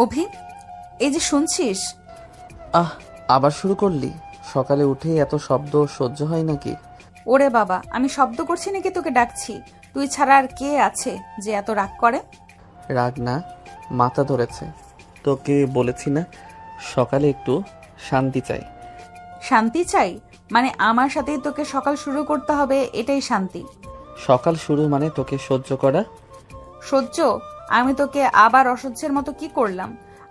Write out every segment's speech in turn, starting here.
অভি, এই যে শুনছিস? আহ, আবার শুরু করলি? সকালে উঠেই এত শব্দ সহ্য হয় নাকি? ওরে বাবা, আমি শব্দ করছি নাকি তোকে ডাকছি? তুই ছাড়া আর কে আছে যে এত রাগ করে? রাগ না, মাথা ধরেছে। তোকে বলেছি না, সকালে একটু শান্তি চাই। শান্তি চাই? মানে আমার সাথেই তোকে সকাল শুরু করতে হবে, এটাই শান্তি? সকাল শুরু মানে তোকে সহ্য করা। সহ্য? আমি তোকে আবার অসহ্যের মতো কি করলাম?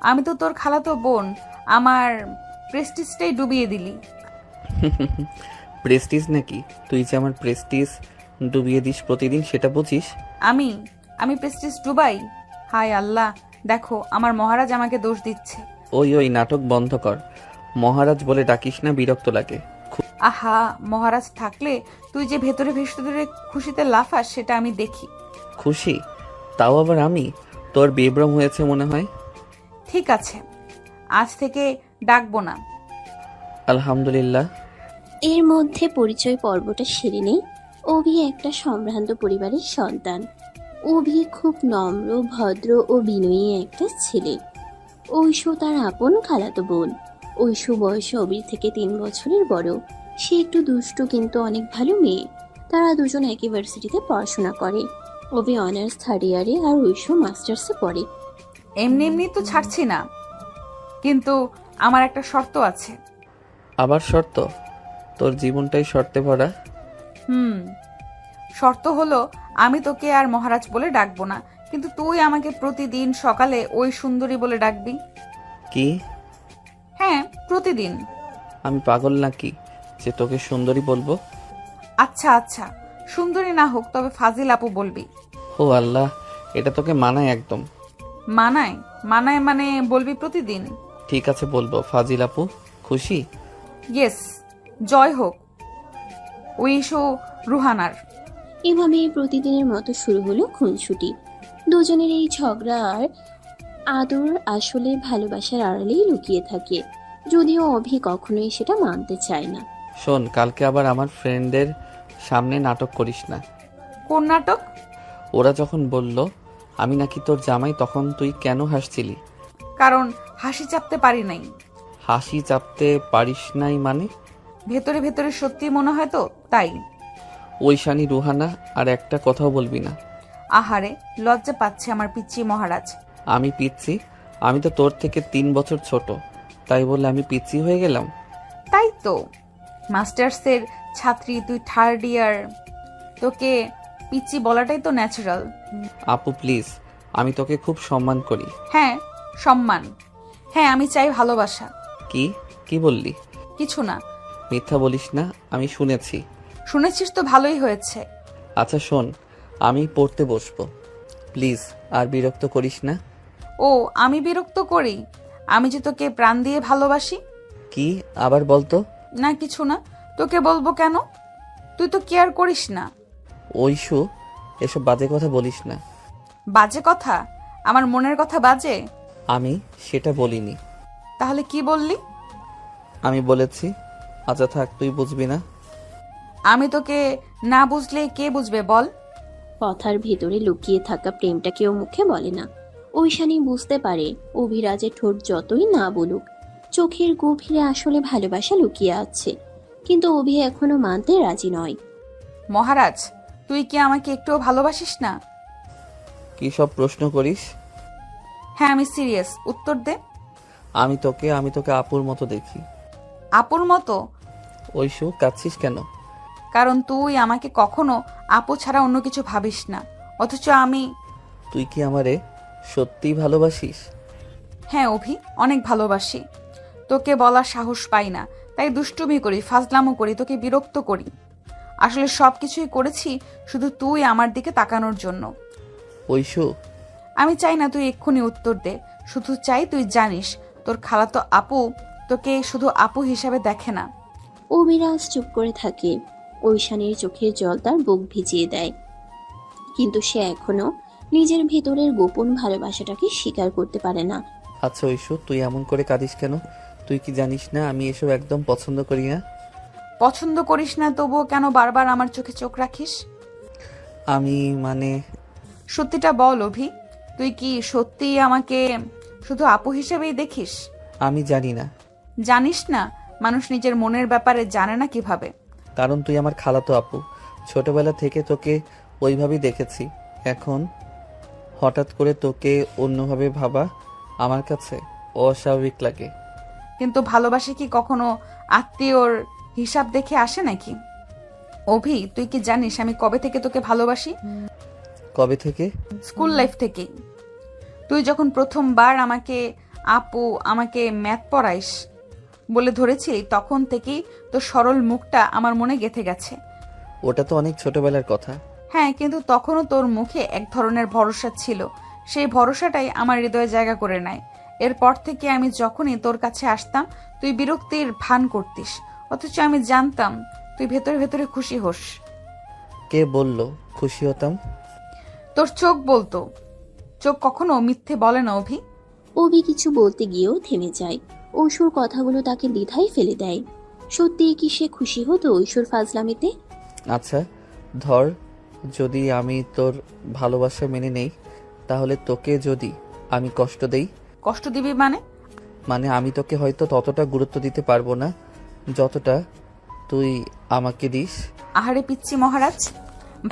আমি তো তোর খালাতো বোন। আমার প্রেস্টিজটাই ডুবিয়ে দিলি। প্রেস্টিজ নাকি? তুই যে আমার প্রেস্টিজ ডুবিয়ে দিস প্রতিদিন, সেটা বুঝিস? আমি আমি প্রেস্টিজ ডুবাই? হায় আল্লাহ, দেখো আমার মহারাজ আমাকে দোষ দিচ্ছে। ওই ওই নাটক বন্ধ কর। মহারাজ বলে ডাকিস না, বিরক্ত লাগে। আহা, মহারাজ থাকলে তুই যে ভেতরে ভেতরে খুশিতে লাফাস সেটা আমি দেখি। খুশি? তাও আবার আমি? তোর বিভ্রম হয়েছে মনে হয়। ঠিক আছে, আজ থেকে ডাকবো না। আলহামদুলিল্লাহ। এর মধ্যে পরিচয় পর্বটা সেরে নেই। অভি একটা সম্ভ্রান্ত পরিবারের সন্তান। অভি খুব নম্র, ভদ্র ও বিনয়ী একটা ছেলে। ঐশু তার আপন খালাতো বোন। ঐশু বয়সে অভির থেকে 3 বছরের বড়। সে একটু দুষ্টু কিন্তু অনেক ভালো মেয়ে। তারা দুজন একই ভার্সিটিতে পড়াশোনা করে। অভি অনার্স 3rd ইয়ারে আর ঐশু মাস্টার্সে পড়ে। এমনি এমনি তো ছাড়ছি না, কিন্তু আমার একটা শর্ত আছে। আবার শর্ত? তোর জীবনটাই শর্তে ভরা। শর্ত হলো, আমি তোকে আর মহারাজ বলে ডাকবো না, কিন্তু তুই আমাকে প্রতিদিন সকালে ওই সুন্দরী বলে ডাকবি। কি? হ্যাঁ, প্রতিদিন। আমি পাগল নাকি যে তোকে সুন্দরী বলবো? আচ্ছা আচ্ছা, সুন্দরী না হোক তবে ফাজিল আপু বলবি। ও আল্লাহ, এটা তোকে মানায় একদম? মানায়? মানায় মানে বলবি প্রতিদিন। ঠিক আছে, বলবো। ফাজিল আপু, খুশি? ইয়েস, জয় হোক উইশু রুহানার। এভাবে প্রতিদিনের মতো শুরু হলো খুনসুটি। দুজনের এই ঝগড়া আর আদর আসলে ভালোবাসার আড়ালেই লুকিয়ে থাকে, যদিও অভি কখনোই সেটা মানতে চায় না। শোন, কালকে আবার আমার ফ্রেন্ডদের সামনে নাটক করিস না। কোন নাটক? ওরা যখন বলল আমি নাকি তোর জামাই, তখন তুই কেন হাসছিলি? কারণ হাসি চাপতে পারি নাই। হাসি চাপতে পারিস নাই মানে? ভেতরে ভেতরে সত্যি মনে হয় তো, তাই। ওই শানি রুহানা, আর একটা কথাও বলবি না। আহারে, লজ্জা পাচ্ছে আমার পিচ্চি মহারাজ। আমি পিচ্ছি? আমি তো তোর থেকে 3 বছর ছোট, তাই বলে আমি পিচ্ছি হয়ে গেলাম? তাই তো, মাস্টার্সের ছাত্রী তুই, 3rd ইয়ার, তোকে পিচ্চি বলাটাই তো ন্যাচারাল। আপু প্লিজ, আমি তোকে খুব সম্মান করি। হ্যাঁ, সম্মান। হ্যাঁ, আমি চাই ভালোবাসা। কি? কি বললি? কিছু না। মিথ্যা বলিস না, আমি শুনেছি। শুনেছিস তো ভালোই হয়েছে। আচ্ছা শোন, আমি পড়তে বসবো, প্লিজ আর বিরক্ত করিস না। ও, আমি বিরক্ত করি? আমি যে তোকে প্রাণ দিয়ে ভালোবাসি। কি আবার বলতো? না কিছু না, তোকে বলবো কেন? তুই তো কেয়ার করিস না। ঐশু, এসব বাজে কথা বলিস না। বাজে কথা? আমার মনের কথা বাজে? আমি সেটা বলিনি। তাহলে কি বললি? আমি বলেছি। আচ্ছা থাক, তুই বুঝবি না। আমি তোকে না বুঝলে কে বুঝবে বল? কথার ভিতরে লুকিয়ে থাকা প্রেমটা কেউ মুখে বলে না। ঐশানী বুঝতে পারে অভিরাজের ঠোঁট যতই না বলুক, চোখের গভীরে আসলে ভালোবাসা লুকিয়ে আছে। কিন্তু অভি এখনো মানতে রাজি নয়। মহারাজ, তুই কি আমাকে একটুও ভালোবাসিস না? কি সব প্রশ্ন করিস? হ্যাঁ, আমি সিরিয়াস, উত্তর দে। আমি তোকে আপুর মতো দেখি। আপুর মতো? ঐশু, কাঁদছিস কেন? কারণ তুই আমাকে কখনো আপু ছাড়া অন্য কিছু ভাবিস না, অথচ আমি। তুই কি আমারে সত্যিই ভালোবাসিস? হ্যাঁ অভি, অনেক ভালোবাসি। তোকে বলার সাহস পাই না, তাই দুষ্টুমি করি, ফাজলামো করি, তোকে বিরক্ত করি। আসলে সব কিছুই করেছি শুধু তুই আমার দিকে তাকানোর জন্য। ঐশু, আমি চাই না তুই এক্ষুনি উত্তর দে, শুধু চাই তুই জানিস তোর খালাতো আপু তোকে শুধু আপু হিসাবে দেখে না। অভিরাজ চুপ করে থাকে। ঐশানীর চোখের জল তার বুক ভিজিয়ে দেয়, কিন্তু সে এখনো নিজের ভেতরের গোপন ভালোবাসাটাকে স্বীকার করতে পারে না। আচ্ছা ঐশু, তুই এমন করে কাঁদিস কেন? তুই কি জানিস না আমি এসব একদম পছন্দ করি না? পছন্দ করিস না, তবুও কেন বারবার আমার চোখে চোখ রাখিস? আমি মানে। সত্যিটা বল অভি, তুই কি সত্যিই আমাকে শুধু আপু হিসেবেই দেখিস? আমি জানি না, জানিস না? মানুষ নিজের মনের ব্যাপারে জানে না কিভাবে? কারণ তুই আমার খালাতো আপু। ছোটবেলা থেকে তোকে ওইভাবেই দেখেছি। এখন হঠাৎ করে তোকে অন্যভাবে ভাবা আমার কাছে অস্বাভাবিক লাগে। কিন্তু ভালোবাসা কি কখনো আত্মীয়র হিসাব দেখে আসে নাকি? অভি, তুই কি জানিস আমি কবে থেকে তোকে ভালোবাসি? কবে থেকে? স্কুল লাইফ থেকেই। তুই যখন প্রথমবার আমাকে আপু, আমাকে ম্যাথ পড়াইস বলে ধরেছিলি, তখন থেকেই তোর সরল মুখটা আমার মনে গেঁথে গেছে। ওটা তো অনেক ছোটবেলার কথা। হ্যাঁ, কিন্তু তখনও তোর মুখে এক ধরনের ভরসা ছিল। সেই ভরসাটাই আমার হৃদয়ে জায়গা করে নেয়। এরপর থেকে আমি যখনই তোর কাছে আসতাম, তুই বিরক্তির ভান করতিস, অথচ আমি জানতাম তুই ভেতরে ভেতরে খুশি হোস। কে বলল খুশি হতাম? তোর চোখ বলতো। চোখ কখনো মিথ্যে বলে না অভি। অভি কিছু বলতে গিয়েও থেমে যায়। ঐশোর কথাগুলো তাকে দ্বিধায় ফেলে দেয়। সত্যিই কি সে খুশি হতো ঐশোর ফাজলামিতে? আচ্ছা ধর, যদি আমি তোর ভালোবাসা মেনে নেই, তাহলে তোকে যদি আমি কষ্ট দেই? কষ্ট দিবি মানে? মানে আমি তোকে হয়তো ততটা গুরুত্ব দিতে পারবো না যতটা তুই আমাকে দিস। আহারে পিচ্চি মহারাজ,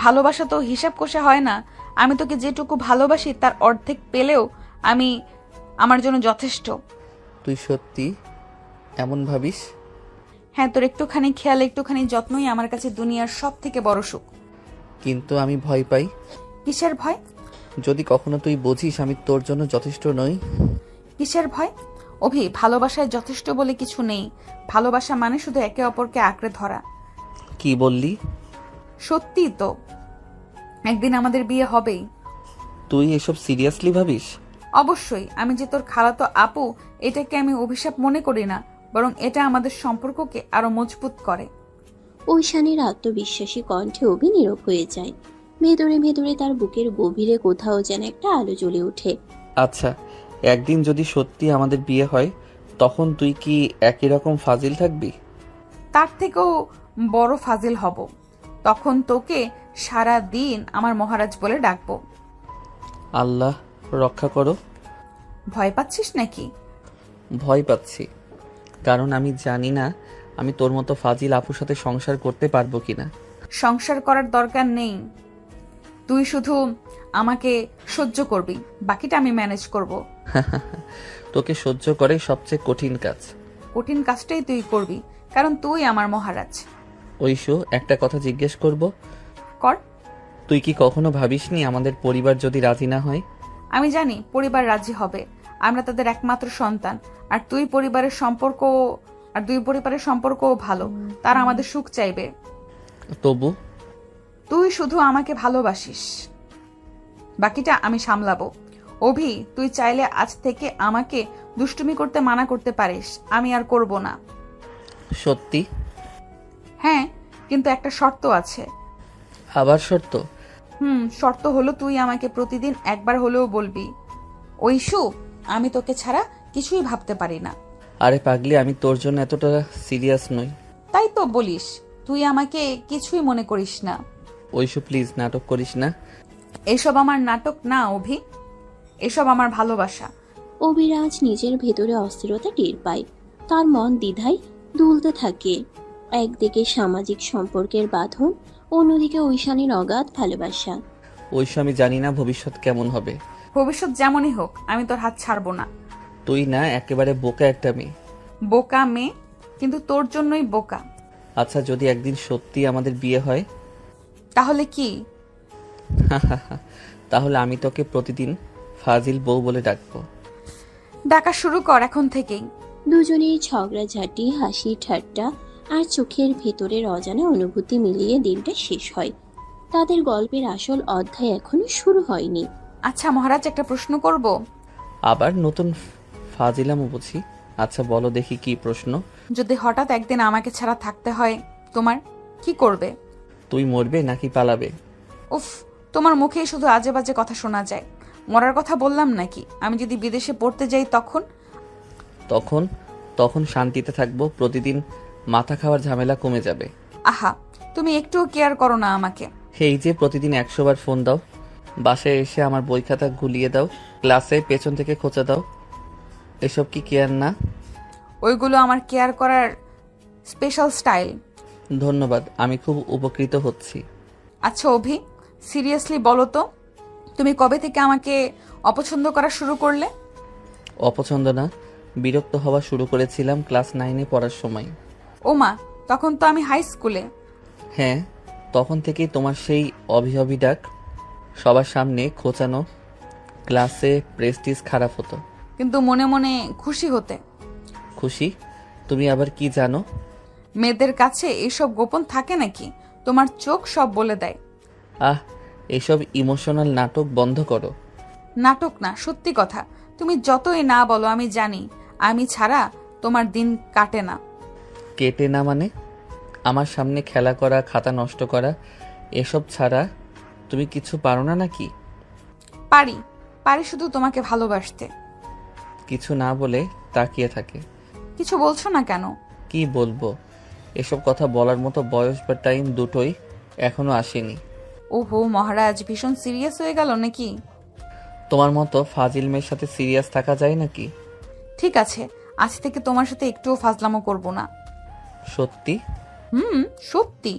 ভালোবাসা তো হিসাব কষে হয় না। আমি তোকে যেটুকু ভালোবাসি তার অর্ধেক পেলেও আমি আমার জন্য যথেষ্ট। তুই সত্যি এমন ভাবিস? হ্যাঁ, তোর একটুখানি খেয়াল, একটুখানি যত্নই আমার কাছে দুনিয়ার সব থেকে বড় সুখ। কিন্তু আমি ভয় পাই। কিসের ভয়? যদি কখনো তুই বুঝিস আমি তোর জন্য যথেষ্ট নই। কিসের ভয়? অভি, ভালোবাসায় যথেষ্ট বলে কিছু নেই। ভালোবাসা মানে শুধু একে অপরকে আঁকড়ে ধরা। কি বললি? সত্যি তো, একদিন আমাদের বিয়ে হবেই। তুই এসব সিরিয়াসলি ভাবিস? অবশ্যই। আমি যে তোর খালাতো আপু, এটাকে আমি অভিশাপ মনে করি না, বরং এটা আমাদের সম্পর্ককে আরো মজবুত করে। ঐশানের আত্মবিশ্বাসী কণ্ঠে অভি নীরব হয়ে যায়। ভেতরে ভেতরে তার বুকের গভীরে কোথাও যেন একটা আলো জ্বলে ওঠে। আচ্ছা, একদিন যদি সত্যি আমাদের বিয়ে হয়, তখন তুই কি একই রকম ফাজিল থাকবি? তার থেকেও বড় ফাজিল হব। তখন তোকে সারা দিন আমার মহারাজ বলে ডাকবো। আল্লাহ রক্ষা করো। ভয় পাচ্ছিস নাকি? ভয় পাচ্ছি, কারণ আমি জানি না আমি তোর মতো ফাজিল আপুর সাথে সংসার করতে পারবো কিনা। সংসার করার দরকার নেই। তুই শুধু আমাকে সহ্য করবি, বাকিটা আমি ম্যানেজ করব। তোকে সহ্য করে সবচেয়ে কঠিন কাজ। কঠিন কাজটাই তুই করবি, কারণ তুই আমার মহারাজ। ঐশু, একটা কথা জিজ্ঞেস করব? কর। তুই কি কখনো ভাবিসনি আমাদের পরিবার যদি রাজি না হয়? আমি জানি পরিবার রাজি হবে। আমরা তাদের একমাত্র সন্তান। আর দুই পরিবারের সম্পর্কও ভালো। তারা আমাদের সুখ চাইবে। তবু তুই শুধু আমাকে ভালোবাসিস, বাকিটা আমি সামলাবো। অভি, তুই চাইলে আজ থেকে আমাকে দুষ্টুমি করতে মানা করতে পারিস, আমি আর করব না। সত্যি? হ্যাঁ, কিন্তু একটা শর্ত আছে। আবার শর্ত? শর্ত হলো তুই আমাকে প্রতিদিন একবার হলেও বলবি, ঐশু, আমি তোকে ছাড়া কিছুই ভাবতে পারি না। আরে পাগলি, আমি তোর জন্য এতটা সিরিয়াস নই। তাই তো বলিস, তুই আমাকে কিছুই মনে করিস না। ঐশু প্লিজ, নাটক করিস না। এসব আমার নাটক না অভি, এসব আমার ভালোবাসা। অভিরাজ নিজের ভেতরে অস্থিরতা টের পায়। তার মন দ্বিধায় দুলতে থাকে। একদিকে সামাজিক সম্পর্কের বাঁধন, অন্যদিকে ঐশানীর অগাধ ভালোবাসা। ঐশু, আমি জানি না ভবিষ্যৎ কেমন হবে। ভবিষ্যৎ যেমনই হোক, আমি তোর হাত ছাড়বো না। তুই না একেবারে বোকা একটা মেয়ে। বোকা মেয়ে? কিন্তু তোর জন্যই বোকা। আচ্ছা, যদি একদিন সত্যি আমাদের বিয়ে হয় তাহলে কি? তাহলে আমি তোকে প্রতিদিন ফাজিল বউ বলে ডাকবো। ডাকা শুরু কর এখন থেকেই। দুজনেই ঝগড়াঝাটি, হাসি ঠাট্টা আর চোখের ভেতরের অজানা অনুভূতি মিলিয়ে দিনটা শেষ হয়। তাদের গল্পের আসল অধ্যায় এখনো শুরু হয়নি। আচ্ছা মহারাজ, একটা প্রশ্ন করব। আবার নতুন ফাজিলামো বুঝি? আচ্ছা বলো দেখি, কি প্রশ্ন? যদি হঠাৎ একদিন আমাকে ছাড়া থাকতে হয়, তোমার কি করবে? তুই মরবে নাকি পালাবে? উফ, তোমার মুখেই শুধু আজে বাজে কথা শোনা যায়। মরার কথা বললাম নাকি? আমি যদি বিদেশে পড়তে যাই তখন? তখন তখন শান্তিতে থাকবো। প্রতিদিন মাথা খাওয়ার ঝামেলা কমে যাবে। আহা, তুমি একটুও কেয়ার করো না আমাকে। এই যে প্রতিদিন 100 বার ফোন দাও, বাসায় এসে আমার বই খাতা গুলিয়ে দাও, ক্লাসে পেছন থেকে খোঁচা দাও, এসব কি কেয়ার না? ওইগুলো আমার কেয়ার করার স্পেশাল স্টাইল। ধন্যবাদ, আমি খুব উপকৃত হচ্ছি। আচ্ছা অভি, সিরিয়াসলি বলো তো, তুমি কবে থেকে আমাকে অপছন্দ করা শুরু করলে? অপছন্দ না, বিরক্ত হওয়া শুরু করেছিলাম ক্লাস 9-এ পড়ার সময়। ওমা, তখন তো আমি হাই স্কুলে। হ্যাঁ, তখন থেকেই তোমার সেই অভি ডাক, সবার সামনে খোঁচানো, ক্লাসে প্রেস্টিজ খারাপ হতো। কিন্তু মনে মনে খুশি হতে। খুশি? তুমি আবার কি জানো? মেয়েদের কাছে এইসব গোপন থাকে নাকি? তোমার চোখ সব বলে দেয়। আহ, এসব ইমোশনাল নাটক বন্ধ করো। নাটক না, সত্যি কথা। তুমি যতই না বলো আমি জানি, আমি ছাড়া তোমার দিন কাটে না। কেটে না মানে? আমার সামনে খেলা করা, খাতা নষ্ট করা, এসব ছাড়া তুমি কিছু পারো না নাকি? পারি, পারি শুধু তোমাকে ভালোবাসতে। কিছু না বলে তাকিয়ে থাকে। কিছু বলছো না কেন? কি বলবো? এসব কথা বলার মতো বয়স বা টাইম দুটোই এখনো আসেনি। ওহো মহারাজ, ভীষণ সিরিয়াস হয়ে গেল নাকি? তোমার মতো ফাজিল মেয়ের সাথে সিরিয়াস থাকা যায় নাকি? ঠিক আছে, আজ থেকে তোমার সাথে একটুও ফাজলামো করব না। সত্যি? সত্যি।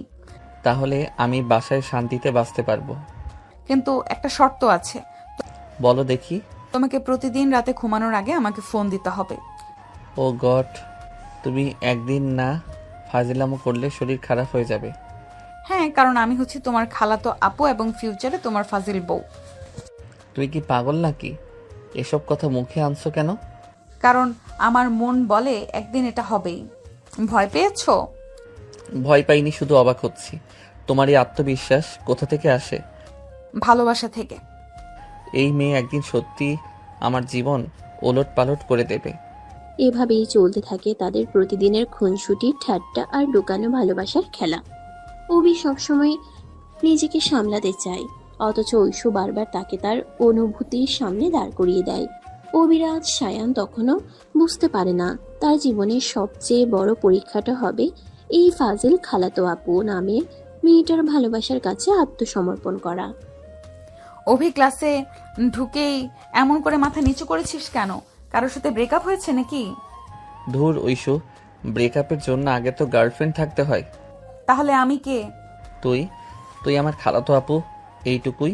তাহলে আমি বাসায় শান্তিতে বাঁচতে পারবো। কিন্তু একটা শর্ত আছে। বলো দেখি। তোমাকে প্রতিদিন রাতে ঘুমানোর আগে আমাকে ফোন দিতে হবে। ও গড, তুমি একদিন না ফাজিলামো করলে শরীর খারাপ হয়ে যাবে। হ্যাঁ, কারণ আমি হচ্ছি তোমার খালাতো আপু এবং ফিউচারে তোমার ফাজিল বউ। তুই কি পাগল নাকি? এসব কথা মুখে আনছো কেন? কারণ আমার মন বলে একদিন এটা হবেই। ভয় পেয়েছো? ভয় পাইনি, শুধু অবাক হচ্ছি। তোমার এই আত্মবিশ্বাস কোথা থেকে আসে? ভালোবাসা থেকে। এই মেয়ে একদিন সত্যি আমার জীবন ওলট পালট করে দেবে। এভাবেই চলতে থাকে তাদের প্রতিদিনের খুনসুটি, ঠাট্টা আর লুকানো ভালোবাসার খেলা। অভি সবসময় নিজেকে সামলাতে চায়, অথচ ঐশু বারবার তাকে তার অনুভূতির সামনে দাঁড় করিয়ে দেয়। অভিরাজ সায়ান তখনও বুঝতে পারে না তার জীবনের সবচেয়ে বড় পরীক্ষাটা হবে এই ফাজিল খালাতো আপু নামের মেয়েটার ভালোবাসার কাছে আত্মসমর্পণ করা। অভি ক্লাসে ঢুকেই এমন করে মাথা নিচু করেছিস কেন? কারোর সাথে ব্রেকআপ হয়েছে নাকি? ধুর ঐশু, ব্রেকআপের জন্য আগে তো গার্লফ্রেন্ড থাকতে হয়। তাহলে আমি কে? তুই তুই আমার খালাতো আপু, এইটুকুই।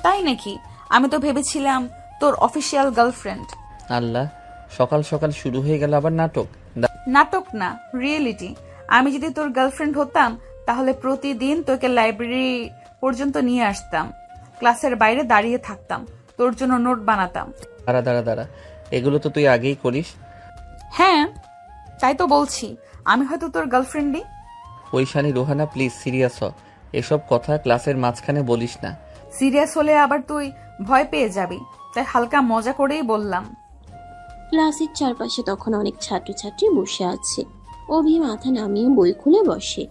তাই নাকি? আমি তো ভেবেছিলাম তোর অফিসিয়াল গার্লফ্রেন্ড। আল্লাহ, সকাল সকাল শুরু হয়ে গেল আবার নাটক। নাটক না, রিয়েলিটি। আমি যদি তোর গার্লফ্রেন্ড হতাম তাহলে প্রতিদিন তোকে লাইব্রেরি পর্যন্ত নিয়ে আসতাম, ক্লাসের বাইরে দাঁড়িয়ে থাকতাম, তোর জন্য নোট বানাতাম। দাঁড়া দাঁড়া দাঁড়া, এগুলো তো তুই আগেই করিস। হ্যাঁ, তাই তো বলছি, আমি হয়তো তোর গার্লফ্রেন্ডই। ঐশানী, রোহানা, প্লিজ সিরিয়াস হ। এসব কথা ক্লাসের মাঝখানে বলিস না। সিরিয়াস হলে আবার তুই ভয় পেয়ে যাবি, তাই হালকা মজা করেই বললাম। ক্লাসের চারপাশে তখন অনেক ছাত্রছাত্রী বসে আছে। অভি মাথা নামিয়ে বই খুলে বসে,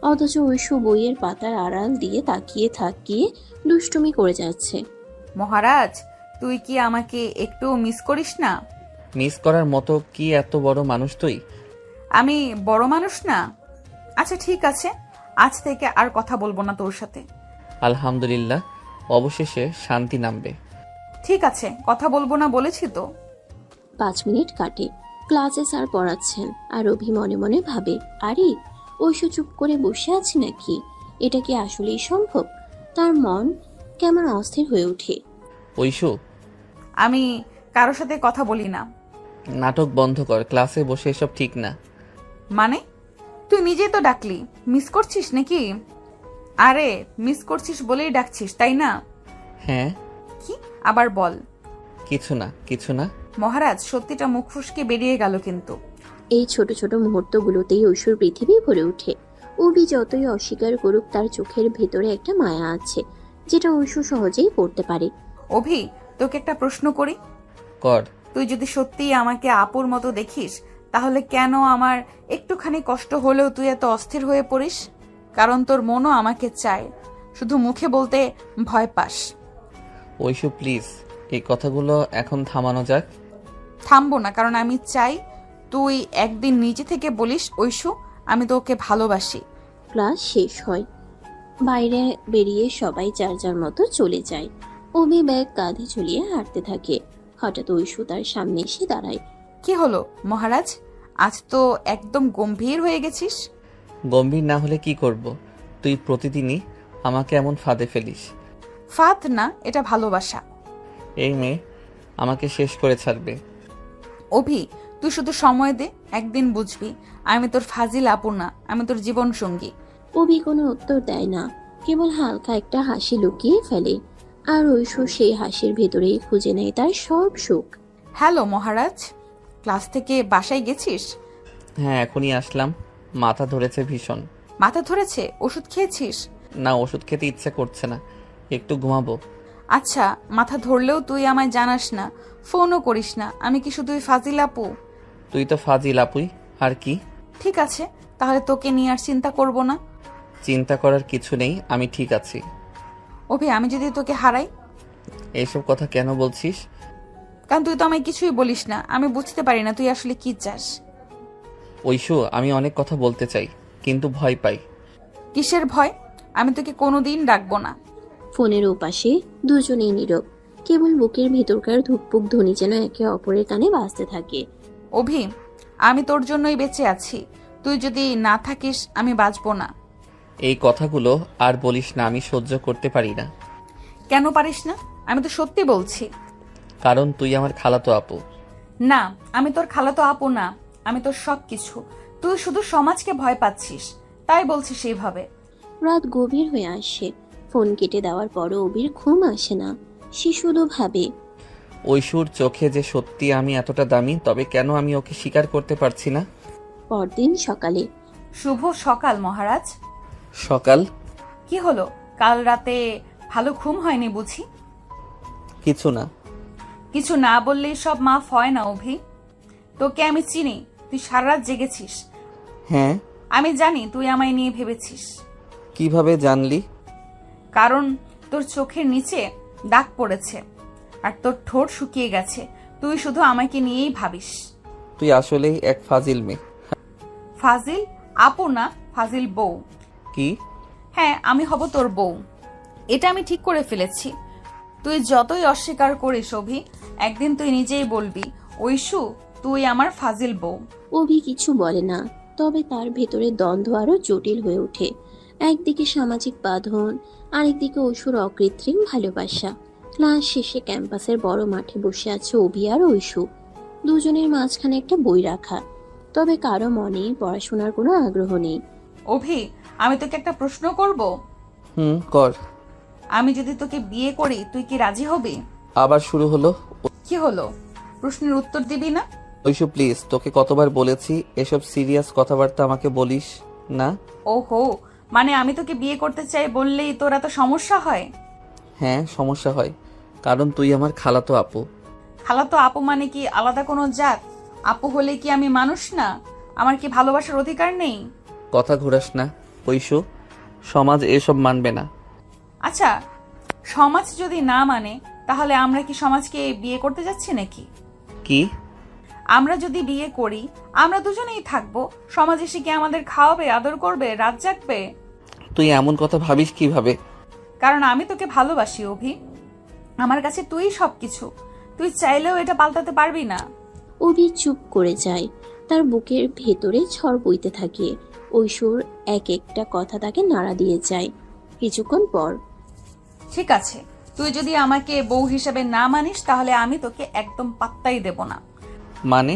অথচ ঐশু বইয়ের পাতার আড়াল দিয়ে তাকিয়ে থাকিয়ে দুষ্টুমি করে যাচ্ছে। মহারাজ, তুই কি আমাকে একটু মিস করিস না? মিস করার মতো কি এত বড় মানুষ তুই? আমি বড় মানুষ না? আচ্ছা ঠিক আছে, আজ থেকে আর কথা বলবো না তোর সাথে। আলহামদুলিল্লাহ, অবশেষে শান্তি নামবে। ঠিক আছে, কথা বলবো না বলেছি তো। 5 মিনিট কাটে। ক্লাসে স্যার পড়াচ্ছেন আর অভি মনে মনে ভাবে, আরে ঐশু চুপ করে বসে আছে নাকি? এটা কি আসলেই সম্ভব? তার মন কেমন অস্থির হয়ে ওঠে। ঐশু, আমি কারোর সাথে কথা বলি না। নাটক বন্ধ কর, ক্লাসে বসে এসব ঠিক না। মানে? তুই নিজেই তো ডাকলি, মিস করছিস নাকি? আরে মিস করছিস বলেই ডাকছিস, তাই না? হ্যাঁ। কি আবার বল। কিছু না, কিছু না। মহারাজ, সত্যিটা মুখ ফুসকে বেরিয়ে গেল কিন্তু। এই ছোট ছোট মুহূর্তগুলোতেই ঐশুর পৃথিবী ভরে ওঠে। অভি যতই অস্বীকার করুক, তার চোখের ভেতরে একটা মায়া আছে যেটা ঐশু সহজেই পড়তে পারে। অভি, তোকে একটা প্রশ্ন করি। কর। তুই যদি সত্যিই আমাকে আপুর মতো দেখিস, তাহলে কেন আমার একটুখানি কষ্ট হলেও তুই এত অস্থির হয়ে পড়িস? কারণ তোর মনও আমাকে চায়, শুধু মুখে বলতে ভয় পাস। ঐশু প্লিজ, এই কথাগুলো এখন থামানো যাক। থামবো না, কারণ আমি চাই তুই একদিন নিজে থেকে বলিস, ঐশু আমি তোকে ভালোবাসি। ক্লাস শেষ হয়, বাইরে বেরিয়ে সবাই যার যার মতো চলে যায়। অভি ব্যাগ কাঁধে ঝুলিয়ে হাঁটতে থাকে। হঠাৎ ঐশু তার সামনে এসে দাঁড়ায়। কি হলো মহারাজ, আজ তো একদম গম্ভীর হয়ে গেছিস। গম্ভীর না হলে কি করব? তুই প্রতিদিনই আমাকে এমন ফাঁদে ফেলিস। ফাঁদ না, এটা ভালোবাসা। এই মেয়ে আমাকে শেষ করে ছাড়বে। অভি, তুই শুধু সময় দে, একদিন বুঝবি আমি তোর ফাজিল আপু না, আমি তোর জীবন সঙ্গী। অভি কোনো উত্তর দেয় না, কেবল হালকা একটা হাসি লুকিয়ে ফেলে। আর ঐশু সেই হাসির ভেতরেই খুঁজে নেয় তার সব সুখ। হ্যালো মহারাজ, ক্লাস থেকে বাসায় গেছিস? হ্যাঁ, এখনই আসলাম। মাথা ধরেছে ভীষণ। মাথা ধরেছে? ওষুধ খেয়েছিস? না, ওষুধ খেতে ইচ্ছে করছে না, একটু ঘুমাবো। আচ্ছা, মাথা ধরলেও তুই আমায় জানাস না, ফোনও করিস না, আমি কি শুধুই ফাজিল আপু? তুই তো ফাজিল আপুই, আর কি? ঠিক আছে, তাহলে তোকে নিয়ে আর চিন্তা করব না। চিন্তা করার কিছু নেই, আমি ঠিক আছি। অভি, আমি যদি তোকে হারাই? এইসব কথা কেন বলছিস? কারণ তুই তো আমায় কিছুই বলিস না, আমি বুঝতে পারি না তুই আসলে কি চাস। ঐশু, আমি অনেক কথা বলতে চাই, কিন্তু ভয় পাই। কিসের ভয়? আমি তোকে কোনোদিন ডাকবো না। ফোনের ওপাশে দুজনেই নীরব, কেবল বুকের ভেতরকার ধুকপুক ধ্বনি যেন একে অপরের কানে বাজতে থাকে। অভি, আমি তোর জন্যই বেঁচে আছি, তুই যদি না থাকিস আমি বাঁচবো না। এই কথাগুলো আর বলিস না, আমি সহ্য করতে পারি না। কেন পারিস না? আমি তো সত্যি বলছি। কারণ তুই আমার খালাতো আপু। না, আমি তোর খালাতো আপু না, আমি তোর সব কিছু। তুই শুধু সমাজকে ভয় পাচ্ছিস, তাই বলছিস এইভাবে। রাত গভীর হয়ে আসে, ফোন কেটে দেওয়ার পরও অভির ঘুম আসে না। সে শুধু ভাবে, ঐশুর চোখে যে সত্যি আমি এতটা দামি, তবে কেন আমি ওকে স্বীকার করতে পারছি না? পরদিন সকালে শুভ সকাল মহারাজ। সকাল? কি হলো, কাল রাতে ভালো ঘুম হয়নি বুঝি? কিছু না। কিছু না বললেই সব মাফ হয় না অভি। তোকে আমি চিনি, তুই সারা রাত জেগেছিস। হ্যাঁ। আমি জানি তুই আমায় নিয়ে ভেবেছিস। কিভাবে জানলি? কারণ তোর চোখের নিচে দাগ পড়েছে আর তোর ঠোঁট শুকিয়ে গেছে, তুই শুধু আমাকে নিয়েই ভাবিস। তুই আসলেই এক ফাজিল মেয়ে। ফাজিল আপু না, ফাজিল বউ। কি? হ্যাঁ, আমি হব তোর বউ, এটা আমি ঠিক করে ফেলেছি। তুই যতই অস্বীকার করিস অভি, একদিন তুই নিজেই বলবি ঐশু তুই আমার ফাজিল বউ। অভি কিছু বলে না, তবে তার ভেতরে দ্বন্দ্ব আরো জটিল হয়ে ওঠে। একদিকে সামাজিক বাঁধন, আরেকদিকে ঐশুর অকৃত্রিম ভালোবাসা। ক্লাস শেষে ক্যাম্পাসের বড় মাঠে বসে আছে অভি আর ঐশু। দুজনের মাঝখানে একটা বই রাখা, তবে কারো মনে পড়াশোনার কোনো আগ্রহ নেই। অভি, আমি তোকে একটা প্রশ্ন করব। কর। আমি যদি তোকে বিয়ে করি তুই কি রাজি হবি? আবার শুরু হলো? কি হলো, প্রশ্নের উত্তর দিবি না? ঐশু প্লিজ, তোকে কতবার বলেছি এসব সিরিয়াস কথাবার্তা আমাকে বলিস না। ওহো, মানে আমি তোকে বিয়ে করতে চাই বললেই তোর এত সমস্যা হয়? হ্যাঁ, সমস্যা হয়, কারণ তুই আমার খালাতো আপু। খালাতো আপু মানে কি আলাদা কোনো জাত? আপু হলে কি আমি মানুষ না? আমার কি ভালোবাসার অধিকার নেই? কথা ঘুরাস না ঐশু, সমাজ এসব মানবে না। আচ্ছা, সমাজ যদি না মানে তাহলে আমরা কি সমাজকে বিয়ে করতে যাচ্ছি নাকি? কি? আমরা যদি বিয়ে করি আমরা দুজনেই থাকবো, সমাজ এসে কি আমাদের খাওয়াবে, আদর করবে, রাত জাগবে? তুই এমন কথা ভাবিস কিভাবে? কারণ আমি তোকে ভালোবাসি অভি, আমার কাছে তুই সবকিছু, তুই চাইলেও এটা পাল্টাতে পারবি না। অভি চুপ করে যায়, তার বুকের ভেতরে ঝড় বইতে থাকে। ঐশুর এক একটা কথা তাকে নাড়া দিয়ে যায়। কিছুক্ষণ পর, ঠিক আছে, তুই যদি আমাকে বউ হিসেবে না মানিস তাহলে আমি তোকে একদম পাত্তাই দেব না। মানে?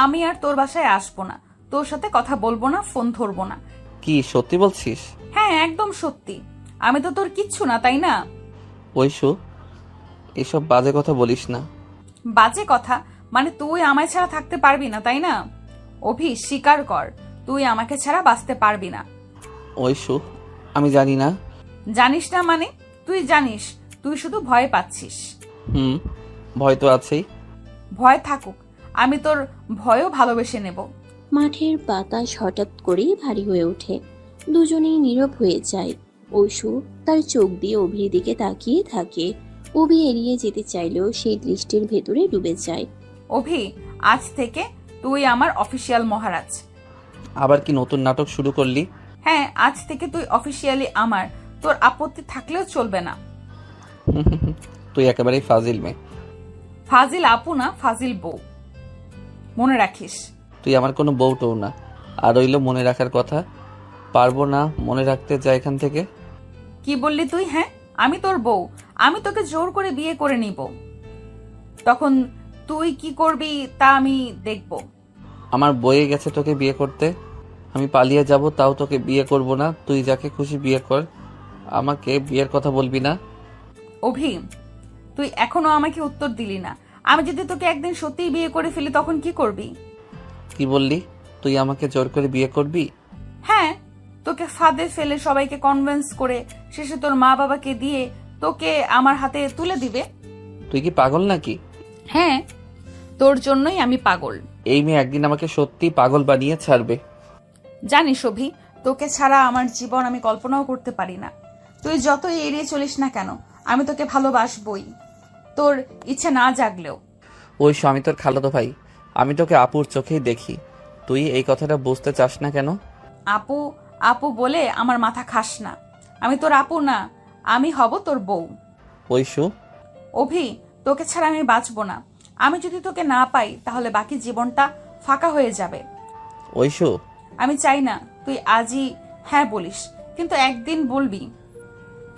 আমি আর তোর বাসায় আসবো না, তোর সাথে কথা বলবো না, ফোন ধরবো না। কি সত্যি বলছিস? হ্যাঁ, একদম সত্যি। আমি তো তোর কিচ্ছু না, তাই না? ঐশু, এসব বাজে কথা বলিস না। বাজে কথা মানে তুই আমায় ছাড়া থাকতে পারবি না, তাই না? অভি, স্বীকার কর তুই আমাকে ছাড়া বাঁচতে পারবি না। ঐশু, আমি জানি না। জানিস না মানে? তুই জানিস, তুই শুধু ভয় পাচ্ছিস। ভয় তো আছেই। ভয় থাকুক, আমি তোর ভয়ও ভালোবেসে নেব। মাঠের বাতাস হঠাৎ করেই ভারী হয়ে ওঠে। দুজনেই নীরব হয়ে যায়। ঐশু তার চোখ দিয়ে অভির দিকে তাকিয়ে থাকে। অভি এড়িয়ে যেতে চাইলেও সেই দৃষ্টির ভেতরে ডুবে যায়। অভি, আজ থেকে তুই আমার অফিসিয়াল মহারাজ। আবার কি নতুন নাটক শুরু করলি? হ্যাঁ, আজ থেকে তুই অফিসিয়ালি আমার, তোর আপত্তি থাকলেও চলবে না। তুই একেবারেই ফাজিল মেয়ে। ফাজিল আপু না, ফাজিল বউ। মনে রাখিস। তুই আমার কোনো বউটও না। আর রইল মনে রাখার কথা, পারবো না মনে রাখতে, যা এখান থেকে। কি বললি তুই? হ্যাঁ, আমি তোর বউ, আমি তোকে জোর করে বিয়ে করে নিব। তখন তুই কি করবি তা আমি দেখব। আমার বয়ে গেছে তোকে বিয়ে করতে। আমি পালিয়ে যাব, তাও তোকে বিয়ে করব না। তুই যাকে খুশি বিয়ে কর, আমাকে বিয়ের কথা বলবি না। অভি, তুই এখনো আমাকে উত্তর দিলি না। আমি যদি তোকে একদিন সত্যিই বিয়ে করে ফেলি তখন কি করবি? কি বললি? তুই আমাকে জোর করে বিয়ে করবি? হ্যাঁ, তোকে ফাঁদে ফেলে সবাইকে কনভিন্স করে শেষে তোর মা বাবাকে দিয়ে তোকে আমার হাতে তুলে দিবে। তুই কি পাগল নাকি? হ্যাঁ, তোর জন্যই আমি পাগল। এই মেয়ে একদিন আমাকে সত্যি পাগল বানিয়ে ছাড়বে। জানিস অভি, তোকে ছাড়া আমার জীবন আমি কল্পনাও করতে পারি না। তুই যতই এড়িয়ে চলিস না কেন, আমি তোকে ভালোবাসবই, তোর ইচ্ছে না জাগলেও। ওই আমি তোর খালাতো ভাই, আমি তোকে আপুর চোখেই দেখি। তুই এই কথাটা বুঝতে চাস না কেন? আপু আপু বলে আমার মাথা খাস না। আমি তোর আপু না, আমি হব তোর বউ। ঐশু, অভি, তোকে ছাড়া আমি বাঁচবো না। আমি যদি তোকে না পাই তাহলে বাকি জীবনটা ফাঁকা হয়ে যাবে। ঐশু, আমি চাই না তুই আজই হ্যাঁ বলিস, কিন্তু একদিন বলবি,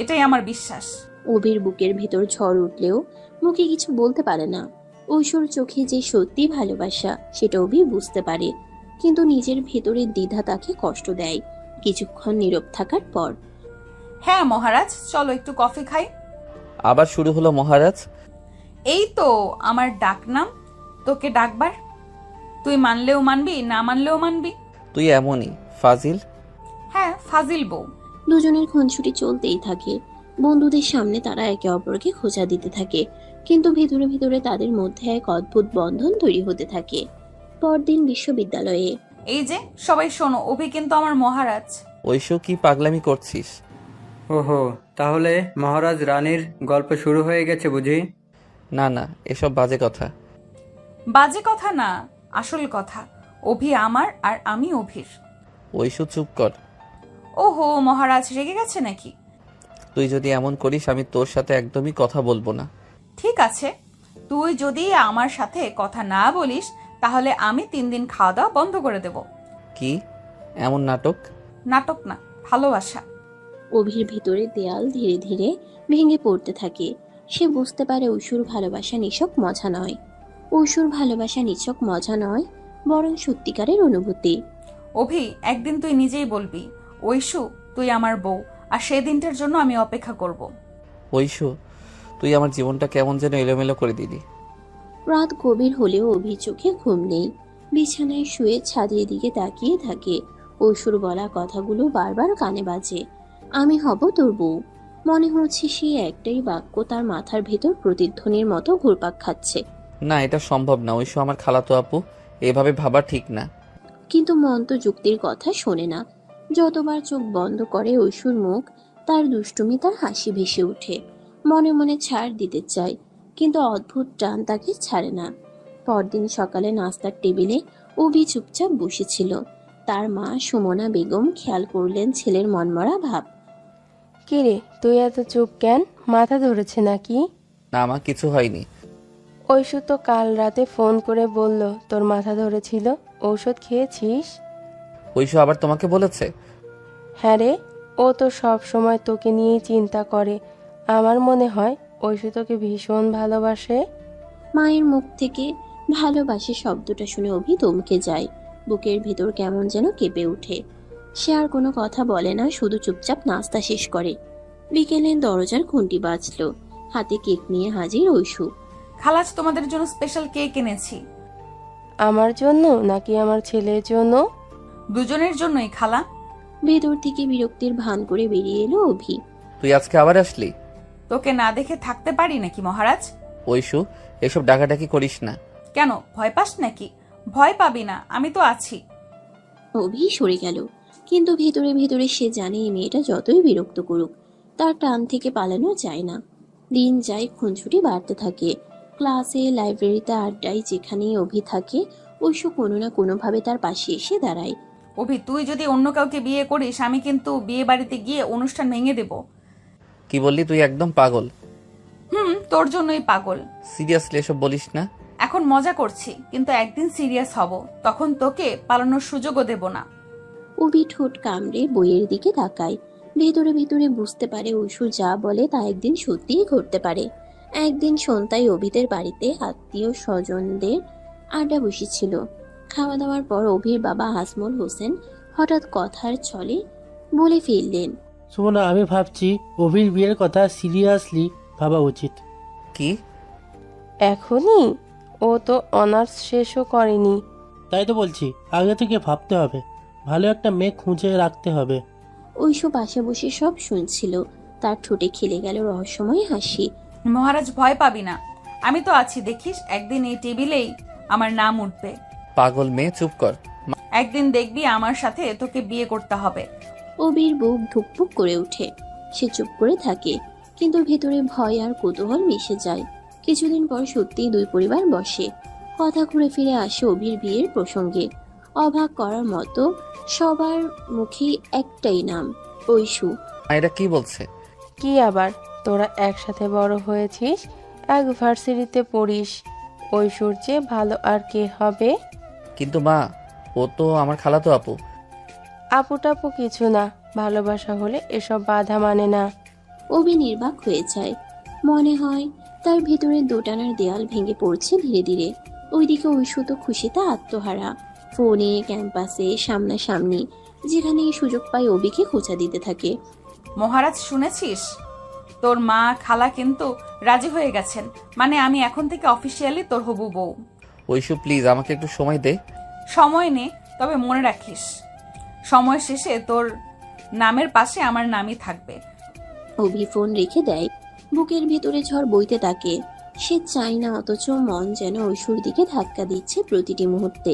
এটাই আমার বিশ্বাস। অভির বুকের ভেতর ঝড় উঠলেও মুখে কিছু বলতে পারে না। ঐশ্বর চোখে যে সত্যি ভালোবাসা সেটা অভি বুঝতে পারে, কিন্তু নিজের ভেতরের দ্বিধা তাকে কষ্ট দেয়। কিছুক্ষণ নীরব থাকার পর, হ্যাঁ মহারাজ, চলো একটু কফি খাই। আবার শুরু হলো মহারাজ। এই তো আমার ডাক নাম, তোকে ডাকবার। তুই মানলেও মানবি, না মানলেও মানবি। তুই এমনই ফাজিল। হ্যাঁ, ফাজিল বউ। দুজনের খুনসুটি চলতেই থাকে। বন্ধুদের সামনে তারা একে অপরকে খোঁচা দিতে থাকে, কিন্তু ভেতরে ভেতরে তাদের মধ্যে এক অদ্ভুত বন্ধন তৈরি হতে থাকে। পরদিন বিশ্ববিদ্যালয়ে, এই যে সবাই শোনো, অভি কিন্তু আমার মহারাজ। ঐশু, কি পাগলামি করছিস? ওহো, তাহলে মহারাজ রানীর গল্প শুরু হয়ে গেছে বুঝি? না না, এসব বাজে কথা। বাজে কথা না, আসল কথা। অভি আমার আর আমি অভির। ঐশু, চুপ কর। ওহো, মহারাজ রেগে গেছে নাকি? তুই যদি এমন করিস আমি তোর সাথে একদমই কথা বলবো না। ঠিক আছে, তুই যদি আমার সাথে কথা না বলিস তাহলে আমি 3 দিন খাওয়া দাওয়া বন্ধ করে দেব। কি এমন নাটক? নাটক না, ভালোবাসা। অভির ভিতরে দেয়াল ধীরে ধীরে ভেঙে পড়তে থাকে। সে বুঝতে পারে ঐশুর ভালোবাসা নিছক মজা নয়। ঐশুর ভালোবাসা নিছক মজা নয়, বরং সত্যিকারের অনুভূতি। অভি, একদিন তুই নিজেই বলবি, ঐশু তুই আমার বউ, আর সেই দিনটার জন্য আমি অপেক্ষা করব। ঐশু, তুই আমার জীবনটা কেমন যেন এলোমেলো করে দিলি। রাত গভীর হলেও অভির চোখে ঘুম নেই। বিছানায় শুয়ে ছাদের দিকে তাকিয়ে থাকে। ঐশুর বলা কথাগুলো বারবার কানে বাজে। আমি হব তোর বউ। মনে হচ্ছে সেই একটাই বাক্য তার মাথার ভেতর প্রতিধ্বনির মতো ঘুরপাক খাচ্ছে। না, এটা সম্ভব না। ঐশু আমার খালাতো আপু, এভাবে ভাবা ঠিক না। কিন্তু মন তো যুক্তির কথা শোনে না। যতবার চোখ বন্ধ করে ঐশুর মুখ, তার দুষ্টুমি, তার হাসি ভেসে ওঠে। মনে মনে ছাড় দিতে চায়, কিন্তু অদ্ভুত টান তাকে ছাড়ে না। পরদিন সকালে নাস্তার টেবিলে অভি চুপচাপ বসেছিল। তার মা সুমনা বেগম খেয়াল করলেন ছেলের মনমরা ভাব। কিরে, তুই এত চুপ কেন? মাথা ধরেছে নাকি? না মা, কিছু হয়নি। ঐশু তো কাল রাতে ফোন করে বলল তোর মাথা ধরেছিল। ঔষধ খেয়েছিস? ঐশু আবার তোমাকে বলেছে? হ্যাঁ রে, ও তো সব সময় তোকে নিয়েই চিন্তা করে। আমার মনে হয় ঐশু তোকে ভীষণ ভালোবাসে। মায়ের মুখ থেকে ভালোবাসে শব্দটা শুনে অভি থমকে যায়। বুকের ভেতর কেমন যেন কেঁপে ওঠে। সে আর কোনো কথা বলে না, শুধু চুপচাপ নাস্তা শেষ করে। বিকেলে দরজার ঘন্টি বাজলো। হাতে কেক নিয়ে হাজির ঐশু। খালাজ, তোমাদের জন্য স্পেশাল কেক এনেছি। আমার জন্য নাকি আমার ছেলের জন্য? দুজনের জন্যই খালা। ভেতর থেকে বিরক্তির ভান করে বেরিয়ে এলো অভি। তুই আজকে আবার আসলি? তোকে না দেখে থাকতে পারি নাকি মহারাজ? ঐশু, এসব ডাকাডাকি করিস না। কেন, ভয় পাস নাকি? ভয় পাবি না, আমি তো আছি। অভি সরে গেল, কিন্তু ভেতরে ভেতরে সে জানে এই মেয়েটা যতই বিরক্ত করুক, তার টান থেকে পালানো যায় না। দিন যায়, খুনছুটি বাড়তে থাকে। ক্লাসে, লাইব্রেরিতে, আড্ডায়, যেখানেই অভি থাকে ঐশু কোনো না কোনোভাবে তার পাশে এসে দাঁড়ায়। অভি, তুই যদি অন্য কাউকে বিয়ে করিস আমি কিন্তু বিয়ে বাড়িতে গিয়ে অনুষ্ঠান ভেঙে দেব। কি বললি? তুই একদম পাগল। তোর জন্যই পাগল। সিরিয়াসলি এসব বলিস না। এখন মজা করছি, কিন্তু একদিন সিরিয়াস হব, তখন তোকে পালানোর সুযোগও দেব না। অভি ঠোঁট কামড়ে বইয়ের দিকে তাকায়। ভেতরে ভেতরে বুঝতে পারে ঐশু যা বলে তা একদিন সত্যিই ঘটতে পারে। একদিন সন্ধ্যায় অভিদের বাড়িতে আত্মীয় স্বজনদের আড্ডা বসেছিল। খাওয়া দাওয়ার পর অভির বাবা আজমল হোসেন হঠাৎ কথার ছলে বলে ফেললেন, সুমনা, আমি ভাবছি অভির বিয়ের কথা সিরিয়াসলি ভাবা উচিত। কি? এখনই? ও তো অনার্স শেষও করেনি। তাই তো বলছি, আগে থেকে ভাবতে হবে, ভালো একটা মেয়ে খুঁজে রাখতে হবে। ঐশু পাশে বসে সব শুনছিল। তার ঠোঁটে খেলে গেল রহস্যময় হাসি। মহারাজ, ভয় পাবি না, আমি তো আছি, দেখিস একদিন এই টেবিলেই আমার নাম উঠবে। পাগল মেয়ে, চুপ কর। একদিন দেখবি আমার সাথে তোকে বিয়ে করতে হবে। অভির বুক ধুকপুক করে ওঠে। সে চুপ করে থাকে, কিন্তু ভেতরে ভয় আর কৌতূহল মিশে যায়। কিছুদিন পর সত্যিই দুই পরিবার বসে। কথা ঘুরে ফিরে আসে অভির বিয়ের প্রসঙ্গে। অবাক করার মতো সবার মুখে একটাই নাম, ঐশু। এরা কি বলছে? কি আবার, তোরা একসাথে বড় হয়েছিস, এক ভার্সিটিতে পড়িস, ঐশ্বর চেয়ে ভালো আর কে হবে? কিন্তু মা, ও তো আমার খালাতো আপু। আপু টাপু কিছু না, ভালোবাসা হলে এসব বাধা মানে না। অভি নির্বাক হয়ে যায়। মনে হয় তার ভেতরে দোটানার দেয়াল ভেঙে পড়ছে ধীরে ধীরে। ওইদিকে ঐশু তো খুশিতে আত্মহারা। ফোনে, ক্যাম্পাসে, সামনাসামনি যেখানেই সুযোগ পায় অভিকে খোঁচা দিতে থাকে। মহারাজ, শুনেছিস? তোর মা খালা কিন্তু রাজি হয়ে গেছেন, মানে আমি এখন থেকে অফিসিয়ালি তোর হবু বউ। ঐশু প্লিজ, আমাকে একটু সময় দে। সময় নে, তবে মনে রাখিস সময় শেষে তোর নামের পাশে আমার নামই থাকবে। অভি ফোন রেখে দেয়। বুকের ভেতরে ঝড় বইতে থাকে। সে চায় না, অথচ মন যেন ঐশুর দিকে ধাক্কা দিচ্ছে প্রতিটি মুহূর্তে।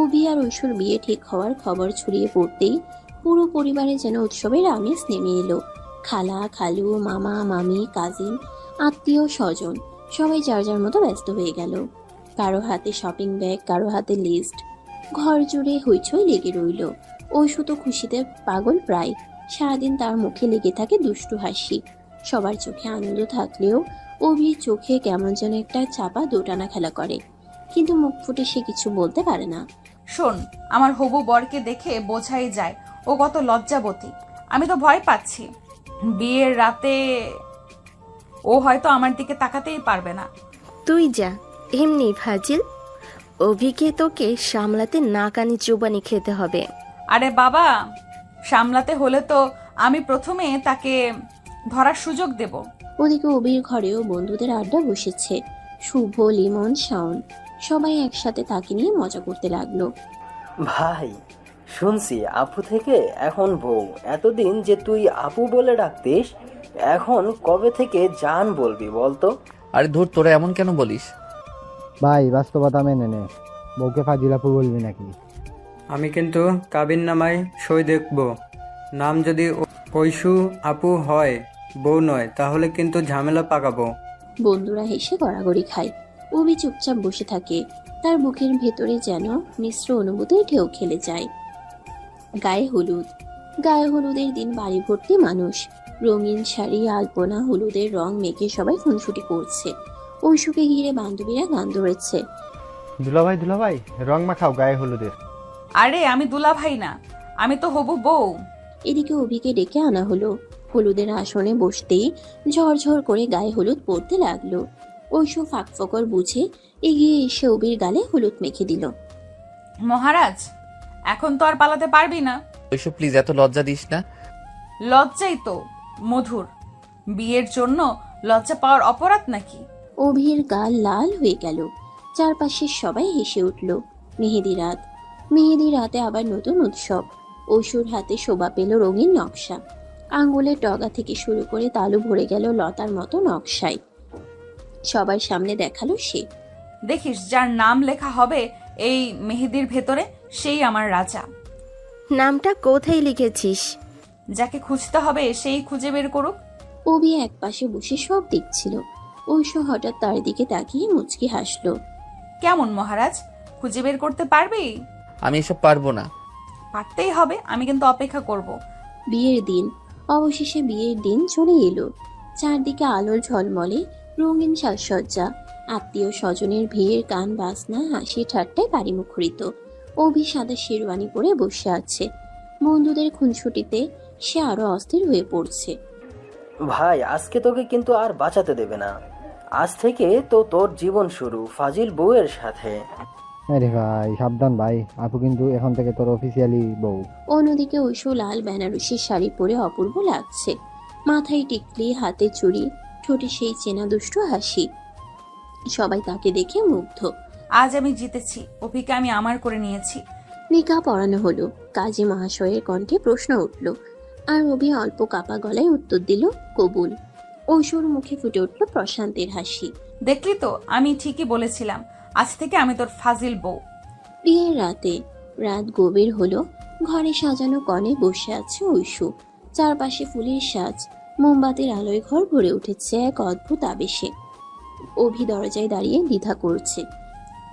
অভি আর ঐশুর বিয়ে ঠিক হওয়ার খবর ছড়িয়ে পড়তেই পুরো পরিবারে যেন উৎসবের আমেজ নেমে এলো। খালা, খালু, মামা, মামি, কাজিন, আত্মীয় স্বজন সবাই যার যার মতো ব্যস্ত হয়ে গেল। কারো হাতে শপিং ব্যাগ, কারো হাতে লিস্ট। ঘর জুড়ে হইচই লেগে রইল। ঐশু তো খুশিতে পাগল প্রায়। সারাদিন তার মুখে লেগে থাকে দুষ্টু হাসি। সবার চোখে আনন্দ থাকলেও অভির চোখে কেমন যেন একটা চাপা দোটানা খেলা করে, কিন্তু মুখ ফুটে সে কিছু বলতে পারে না। শোন, আমার হবু বরকে দেখে বোঝাই যায় ও কত লজ্জাবতী। আমি তো ভয় পাচ্ছি বিয়ের রাতে ও হয়তো আমার দিকে তাকাতেই পারবে না। তুই যা, এমনি ফাজিল। অভিকে তোকে সামলাতে নাকানি চুবানি খেতে হবে। আরে বাবা, সামলাতে হলে তো আমি প্রথমে তাকে ধরার সুযোগ দেব। ওদিকে অভির ঘরেও বন্ধুদের আড্ডা বসেছে। শুভ, লিমন, শাওন সবাই একসাথে তাকে নিয়ে মজা করতে লাগলো। ভাই, শুনছি আপু থেকে এখন বউ। এতদিন যে তুই আপু বলে ডাকতিস, এখন কবে থেকে জান বলবি বলতো? আরে ধুর, তোরা এমন কেন বলিস? ভাই, বাস্তবতা মেনে নে, বউকে ফাজিলাপু বলবি নাকি? আমি কিন্তু কাবিন নামায় সই দেখব। নাম যদি ঐশু আপু হয়, বউ নয়, তাহলে কিন্তু ঝামেলা পাকাবো। বন্ধুরা হেসে গড়াগড়ি খায়। অভি চুপচাপ বসে থাকে। তার বুকের ভেতরে যেন মিশ্র অনুভূতির ঢেউ খেলে যায়। গায়ে হলুদ। গায়ে হলুদের দিন বাড়ি ভর্তি মানুষ। রঙিন শাড়ি, আলপনা, হলুদের রং মেখে সবাই খুনসুটি করছে। ঐশুকে ঘিরে বান্ধবীরা গান ধরেছে। দুলাভাই, রং মাখাও গায়ে হলুদের। আরে আমি দুলা ভাই না, আমি তো হবু বউ। এদিকে অভিকে ডেকে আনা হলো। হলুদের আসনে বসতেই ঝরঝর করে গায়ে হলুদ পড়তে লাগলো। ঐশু ফাঁকফোকর বুঝে এগিয়ে এসে অভির গালে হলুদ মেখে দিল। মহারাজ, এখন তো আর পালাতে পারবি না। ঐশু প্লিজ, এত লজ্জা দিস না। লজ্জাই তো মধুর। বিয়ের জন্য লজ্জা পাওয়ার অপরাধ নাকি? অভির গাল লাল হয়ে গেল। চারপাশের সবাই হেসে উঠল। মেহেদি রাত। মেহেদি রাতে আবার নতুন উৎসব। ঐশুর হাতে শোভা পেল রঙিন নকশা। আঙ্গুলের ডগা থেকে শুরু করে তালু ভরে গেল লতার মতো নকশায়। সবার সামনে দেখালো সে। দেখিস, যার নাম লেখা হবে এই মেহেদির ভেতরে, সেই আমার রাজা। নামটা কোথায় লিখেছিস? যাকে খুঁজতে হবে সেই খুঁজে বের করুক। অভি এক পাশে বসে সব দেখছিল। ঐশু হঠাৎ তার দিকে তাকিয়ে মুচকি হাসলো। কেমন মহারাজ, খুঁজে বের করতে পারবি? আমি এসব পারবো না। পারতেই হবে, আমি কিন্তু অপেক্ষা করব। বিয়ের দিন। অবশেষে বিয়ের দিন চলে এলো। চারদিকে আলোর ঝলমলে, রঙিন সাজসজ্জা। আত্মীয় স্বজনের ভিড়, গান বাজনা, হাসি ঠাট্টায় বাড়ি মুখরিত। অভি সাদা শেরওয়ানি পরে বসে আছে। বন্ধুদের খুনসুটিতে সে আরো অস্থির হয়ে পড়ছে। ভাই আজকে তোকে কিন্তু আর বাঁচাতে দেবে না। আজ থেকে তো তোর জীবন শুরু ফাজিল বউয়ের সাথে। আরে ভাই সাবধান ভাই, আপু কিন্তু এখন থেকে তোর অফিসিয়ালি বউ। অন্যদিকে ঐশু লাল বেনারসি শাড়ি পরে অপূর্ব লাগছে। মাথায় টিকলি, হাতে চুড়ি, ঠোঁটে সেই চেনা দুষ্টু হাসি। সবাই তাকে দেখে মুগ্ধ। আজ আমি জিতেছি, অভিকে আমি আমার করে নিয়েছি। নিকাহ পড়ানো হলো। কাজী মহাশয়ের কণ্ঠে প্রশ্ন উঠল, আর অভি অল্প কাপা গলায় উত্তর দিল, কবুল। ঐশুর মুখে ফুটে উঠল প্রশান্তের হাসি। দেখলি তো, আমি ঠিকই বলেছিলাম, আজ থেকে আমি তোর ফাজিল বউ। বিয়ের রাত গভীর হলো। ঘরে সাজানো কনে বসে আছে ঐশু। চারপাশে ফুলের সাজ, মোমবাতির আলোয় ঘর ভরে উঠেছে এক অদ্ভুত আবেশে। অভি দরজায় দাঁড়িয়ে দ্বিধা করছে।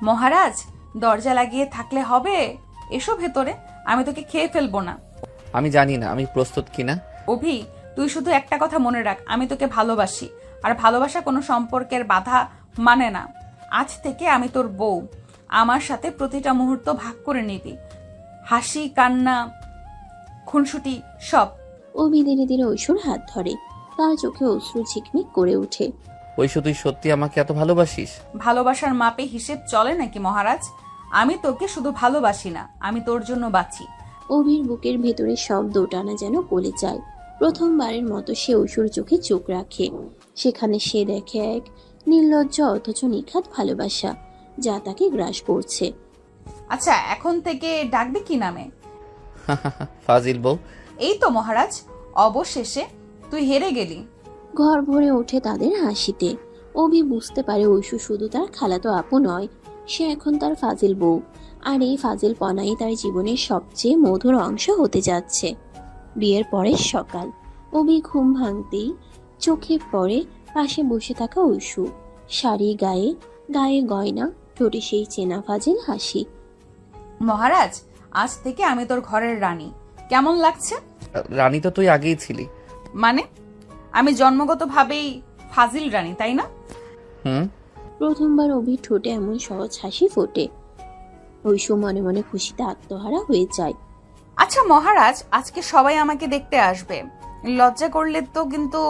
মহারাজ, দরজা লাগিয়ে থাকলে হবে? এসো ভেতরে, আমি তোকে খেয়ে ফেলবো না। আমি জানি না আমি প্রস্তুত কিনা। অভি, তুই শুধু একটা কথা মনে রাখ, আমি তোকে ভালোবাসি, আর ভালোবাসা কোনো সম্পর্কের বাধা মানে না। আজ থেকে আমি তোর বউ, আমার সাথে প্রতিটা মুহূর্ত ভাগ করে নিবি, হাসি, কান্না, খুনসুটি সব। অভি ধীরে ধীরে ঐশুর হাত ধরে। তার চোখে অশ্রু ঝিকমিক করে ওঠে। ঐশু তুই সত্যি আমাকে এত ভালোবাসিস? ভালোবাসার মাপে হিসেব চলে নাকি মহারাজ? আমি তোকে শুধু ভালোবাসি না, আমি তোর জন্য বাঁচি। অভির বুকের ভেতরে সব দোটানা যেন গলে যায়। প্রথমবারের মতো সে ঐশুর চোখে চোখ রাখে। সেখানে সে দেখে এক নির্লজ্জ অথচ নিখাত ভালোবাসা, যা তাকে গ্রাস করছে। আচ্ছা, এখন থেকে ডাকবি কি নামে? ফাজিল বউ। এই তো মহারাজ, অবশেষে তুই হেরে গেলি। ঘর ভরে ওঠে তাদের হাসিতে। অভি বুঝতে পারে ঐশু শুধু তার খালাতো আপু নয়, সে এখন তার ফাজিল বউ। আর এই ফাজিল পনাই তার জীবনের সবচেয়ে মধুর অংশ হতে যাচ্ছে। বিয়ের পরের সকাল। অভি ঘুম ভাঙতেই চোখে পড়ে পাশে বসে থাকা ঐশু। শাড়ি গায়ে, গায়ে গয়না, ঠোঁটে সেই চেনা ফাজিল হাসি। মহারাজ, আজ থেকে আমি তোর ঘরের রানী। কেমন লাগছে? রানী তো তুই আগেই ছিলি। মানে? আমি জন্মগতভাবেই ফাজিল রানী, তাই না? হুম। প্রথমবার অভির ঠোঁটে এমন সহজ হাসি ফোটে। ঐশু মনে মনে খুশিতে আত্মহারা হয়ে যায়। আচ্ছা মহারাজ, আজকে সবাই আমাকে দেখতে আসবে। লজ্জা করলে তো কিন্তু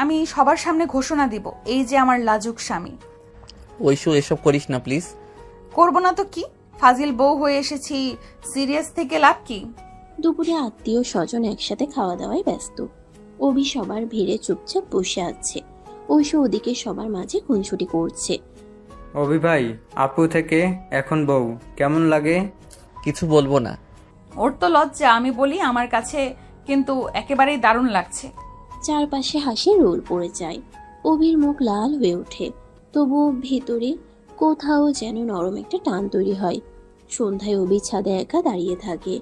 আমি সবার সামনে ঘোষণা দিব, এই যে আমার লাজুক স্বামী। ঐশু এসব করিস না প্লিজ। করবো না তো কি? ফাজিল বউ হয়ে এসেছি, সিরিয়াস থেকে লাভ কি? দুপুরে আত্মীয় স্বজন একসাথে খাওয়া দাওয়ায় ব্যস্ত। অভি সবার ভিড়ে চুপচাপ বসে আছে। ঐশু ওদিকে সবার মাঝে খুনসুটি করছে। অভি ভাই, আপু থেকে এখন বউ কেমন লাগে? কিছু বলবো না। ওর তো লজ্জা, আমি বলি আমার কাছে কিন্তু একেবারেই দারুণ লাগছে। চারপাশে হাসি রোল পড়ে যায়। অভির মুখ লাল হয়ে ওঠে, তবুও ভেতরে কোথাও যেন নরম একটা টান তৈরি হয়। সন্ধ্যায় অভি ছাদে একা দাঁড়িয়ে থাকে।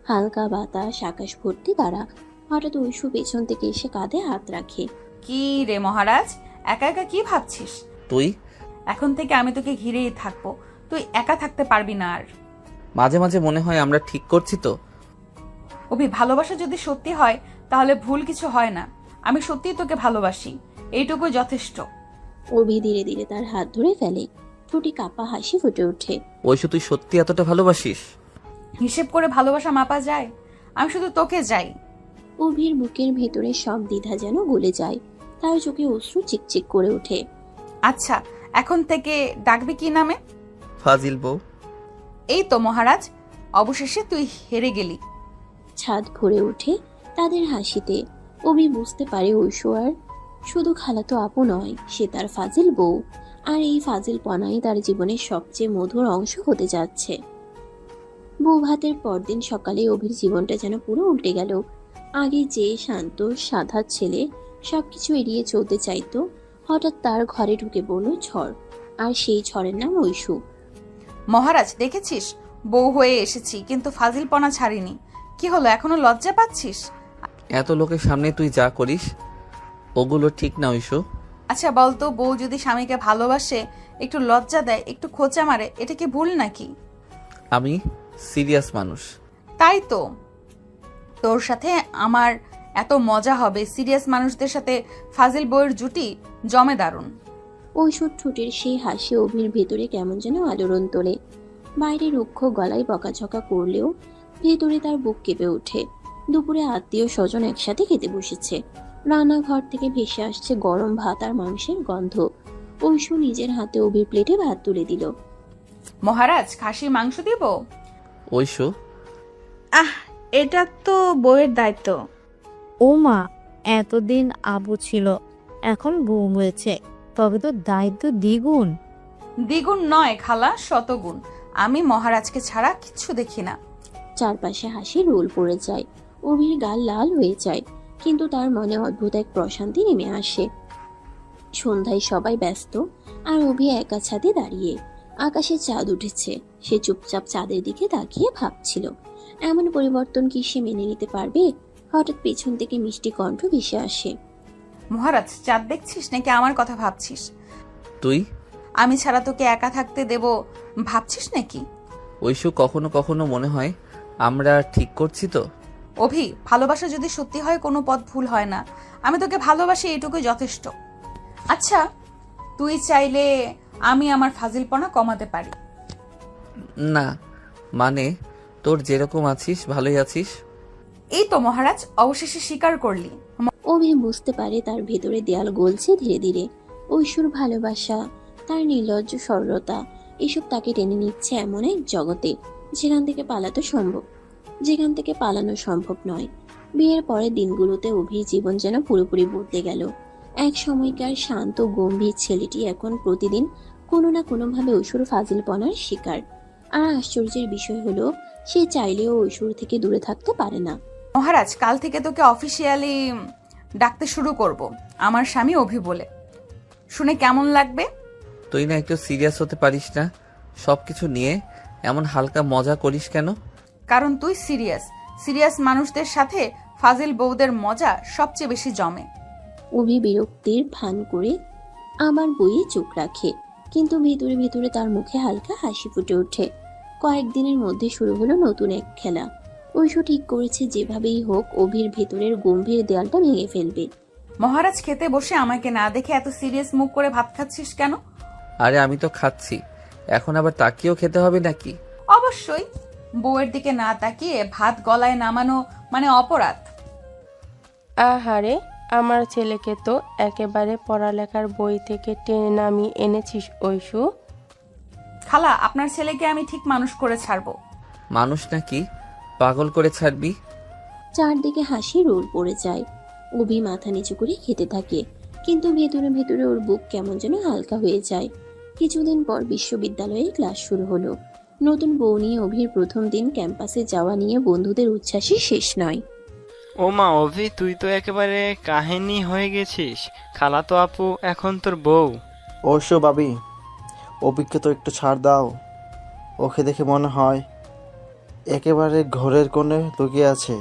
হালকা বাতাস, আকাশ ভর্তি তারা। হঠাৎ ঐশু পেছন থেকে এসে কাঁধে হাত রাখে। কি রে মহারাজ, একা একা কি ভাবছিস? তুই এখন থেকে আমি তোকে ঘিরেই থাকবো, তুই একা থাকতে পারবি না আর। মাঝে মাঝে মনে হয় আমরা ঠিক করছি তো। অভি, ভালোবাসা যদি সত্যি হয় তাহলে ভুল কিছু হয় না। আমি সত্যিই তোকে ভালোবাসি, এইটুকু যথেষ্ট। অভি ধীরে ধীরে তার হাত ধরে ফেলে। ঠোঁটে কাপা হাসি ফুটে ওঠে। ঐশু তুই সত্যি এতটা ভালোবাসিস? হিসেব করে ভালোবাসা মাপা যায়? আমি শুধু তোকে চাই। অভির বুকের ভেতরে সব দ্বিধা যেন গলে যায়। তার চোখে অশ্রু চিকচিক করে ওঠে। আচ্ছা, এখন থেকে ডাকবি কি নামে? ফাজিল বউ। এই তো মহারাজ, অবশেষে তুই হেরে গেলি। ছাদ ভরে ওঠে তাদের হাসিতে। অভি বুঝতে পারে ঐশু আর শুধু খালাতো আপু নয়, সে তার ফাজিল বউ। আর এই ফাজিল পনাই তার জীবনের সবচেয়ে মধুর অংশ হতে যাচ্ছে। বউ ভাতের পরদিন সকালে অভির জীবনটা যেন পুরো উল্টে গেল। আগে যে শান্ত সাদা ছেলে সবকিছু এড়িয়ে চলতে চাইতো, হঠাৎ তার ঘরে ঢুকে পড়ল ঝড়। আর সেই ঝড়ের নাম ঐশু। মহারাজ, দেখেছিস, বউ হয়ে এসেছি কিন্তু ফাজিলপনা ছাড়িনি। কি হলো, এখনো লজ্জা পাচ্ছিস? এত লোকের সামনে তুই যা করিস ওগুলো ঠিক না ঐশু। আচ্ছা বলতো, বউ যদি স্বামীকে ভালোবাসে, একটু লজ্জা দেয়, একটু খোঁচা মারে, এটা কি ভুল নাকি? আমি সিরিয়াস মানুষ। তাই তো, তোর সাথে আমার এত মজা হবে। সিরিয়াস মানুষদের সাথে ফাজিল বউয়ের জুটি জমে দারুণ। ঐশ্বর ঠোঁটের সেই হাসি অভির ভেতরে কেমন যেন আলোড়ন তোলে। বাইরে রুক্ষ গলায় বকাঝকা করলেও ভেতরে তার বুক কেঁপে ওঠে। দুপুরে আত্মীয় স্বজন একসাথে খেতে বসেছে। রান্নাঘর থেকে ভেসে আসছে গরম ভাত আর মাংসের গন্ধ। ঐশু নিজের হাতে অভির প্লেটে ভাত তুলে দিল। মহারাজ, খাসির মাংস দিব? ঐশু, এটা তো বউয়ের দায়িত্ব। ও মা, এতদিন আবু ছিল, এখন বউ হয়েছে, তবে তো দায়িত্ব দ্বিগুণ। দ্বিগুণ নয় খালা, শতগুণ। আমি মহারাজকে ছাড়া কিচ্ছু দেখি না। চারপাশে হাসি রোল পড়ে যায়। অভির গাল লাল হয়ে যায়, কিন্তু তার মনে অদ্ভুত এক প্রশান্তি নেমে আসে। সন্ধ্যায় সবাই ব্যস্ত, আর অভি একা ছাদে দাঁড়িয়ে। আকাশে চাঁদ উঠেছে। সে চুপচাপ চাঁদের দিকে তাকিয়ে ভাবছিল, এমন পরিবর্তন কি সে মেনে নিতে পারবে? হঠাৎ পেছন থেকে মিষ্টি কণ্ঠ ভেসে আসে। মহারাজ, চাঁদ দেখছিস নাকি আমার কথা ভাবছিস? তুই? আমি ছাড়া তোকে একা থাকতে দেব ভাবছিস নাকি? ঐশু, কখনো কখনো মনে হয় আমরা ঠিক করছি তো। অভি, ভালোবাসা যদি সত্যি হয় কোনো পথ ভুল হয় না। আমি তোকে ভালোবাসি, এইটুকুই যথেষ্ট। আচ্ছা, তুই চাইলে আমি আমার ফাজিলপনা কমাতে পারি। না, মানে তোর যেরকম আছিস ভালোই আছিস। এই তো মহারাজ, অবশেষে স্বীকার করলি। অভি বুঝতে পারে তার ভেতরে দেয়াল গলছে ধীরে ধীরে। ঐশ্বর ভালোবাসা, তার নির্লজ্জ সরলতা, এসব তাকে টেনে নিচ্ছে এমন এক জগতে যেখান থেকে পালানো সম্ভব নয়। বিয়ের পরের দিনগুলোতে অভির জীবন যেন পুরোপুরি বদলে গেল। এক সময়কার শান্ত গম্ভীর ছেলেটি এখন প্রতিদিন কোনো না কোনোভাবে ঐশ্বর ফাজিলপনার শিকার। আর আশ্চর্যের বিষয় হলো, সে চাইলেও ঐশ্বর থেকে দূরে থাকতে পারে না। মহারাজ, কাল থেকে তোকে অফিসিয়ালি ডাকতে শুরু করব আমার স্বামী অভি বলে। শুনে কেমন লাগবে? তুই না একটু সিরিয়াস হতে পারিস না? সবকিছু নিয়ে এমন হালকা মজা করিস কেন? কারণ তুই সিরিয়াস মানুষদের সাথে ফাজিল বউদের মজা সবচেয়ে বেশি জমে। অভি বিরক্তির ভান করে আমার বইয়ে চোখ রাখে, কিন্তু ভেতরে ভেতরে তার মুখে হালকা হাসি ফুটে ওঠে। কয়েকদিনের মধ্যে শুরু হলো নতুন এক খেলা। ঐশু ঠিক করেছে যেভাবেই হোক অভির ভেতরের গম্ভীর দেয়ালটা ভেঙে ফেলবে। মহারাজ, খেতে বসে আমাকে না দেখে এত সিরিয়াস মুখ করে ভাত খাচ্ছিস কেন? আরে আমি তো খাচ্ছি, এখন আবার তাকিয়েও খেতে হবে নাকি? অবশ্যই। বউয়ের দিকে না তাকিয়ে ভাত গলায় নামানো মানে অপরাধ। আহারে, আমার ছেলেকে তো একেবারে পড়ালেখার বই থেকে টেনে নামিয়ে এনেছিস ঐশু। খালা, আপনার ছেলেকে আমি ঠিক মানুষ করে ছাড়বো। মানুষ নাকি পাগল করে ছাড়বি? চারদিকে হাসি রোল পড়ে যায়। অভি মাথা নিচু করে খেতে থাকে, কিন্তু ভেতরে ভেতরে ওর বুক কেমন যেন হালকা হয়ে যায়। কিছুদিন পর বিশ্ববিদ্যালয়ে ক্লাস শুরু হলো। নতুন বউ নিয়ে অভির প্রথম দিন ক্যাম্পাসে যাওয়া নিয়ে বন্ধুদের উচ্ছ্বাসই শেষ নয়। ও মা অভি, তুই তো একেবারে কাহিনী হয়ে গেছিস। খালাতো আপু এখন তোর বউ। অবশ্য ভাবি, অভিকে তো একটু ছাড় দাও। ওকে দেখে মনে হয় একেবারে ঘরের কোণে লুকিয়ে আছে।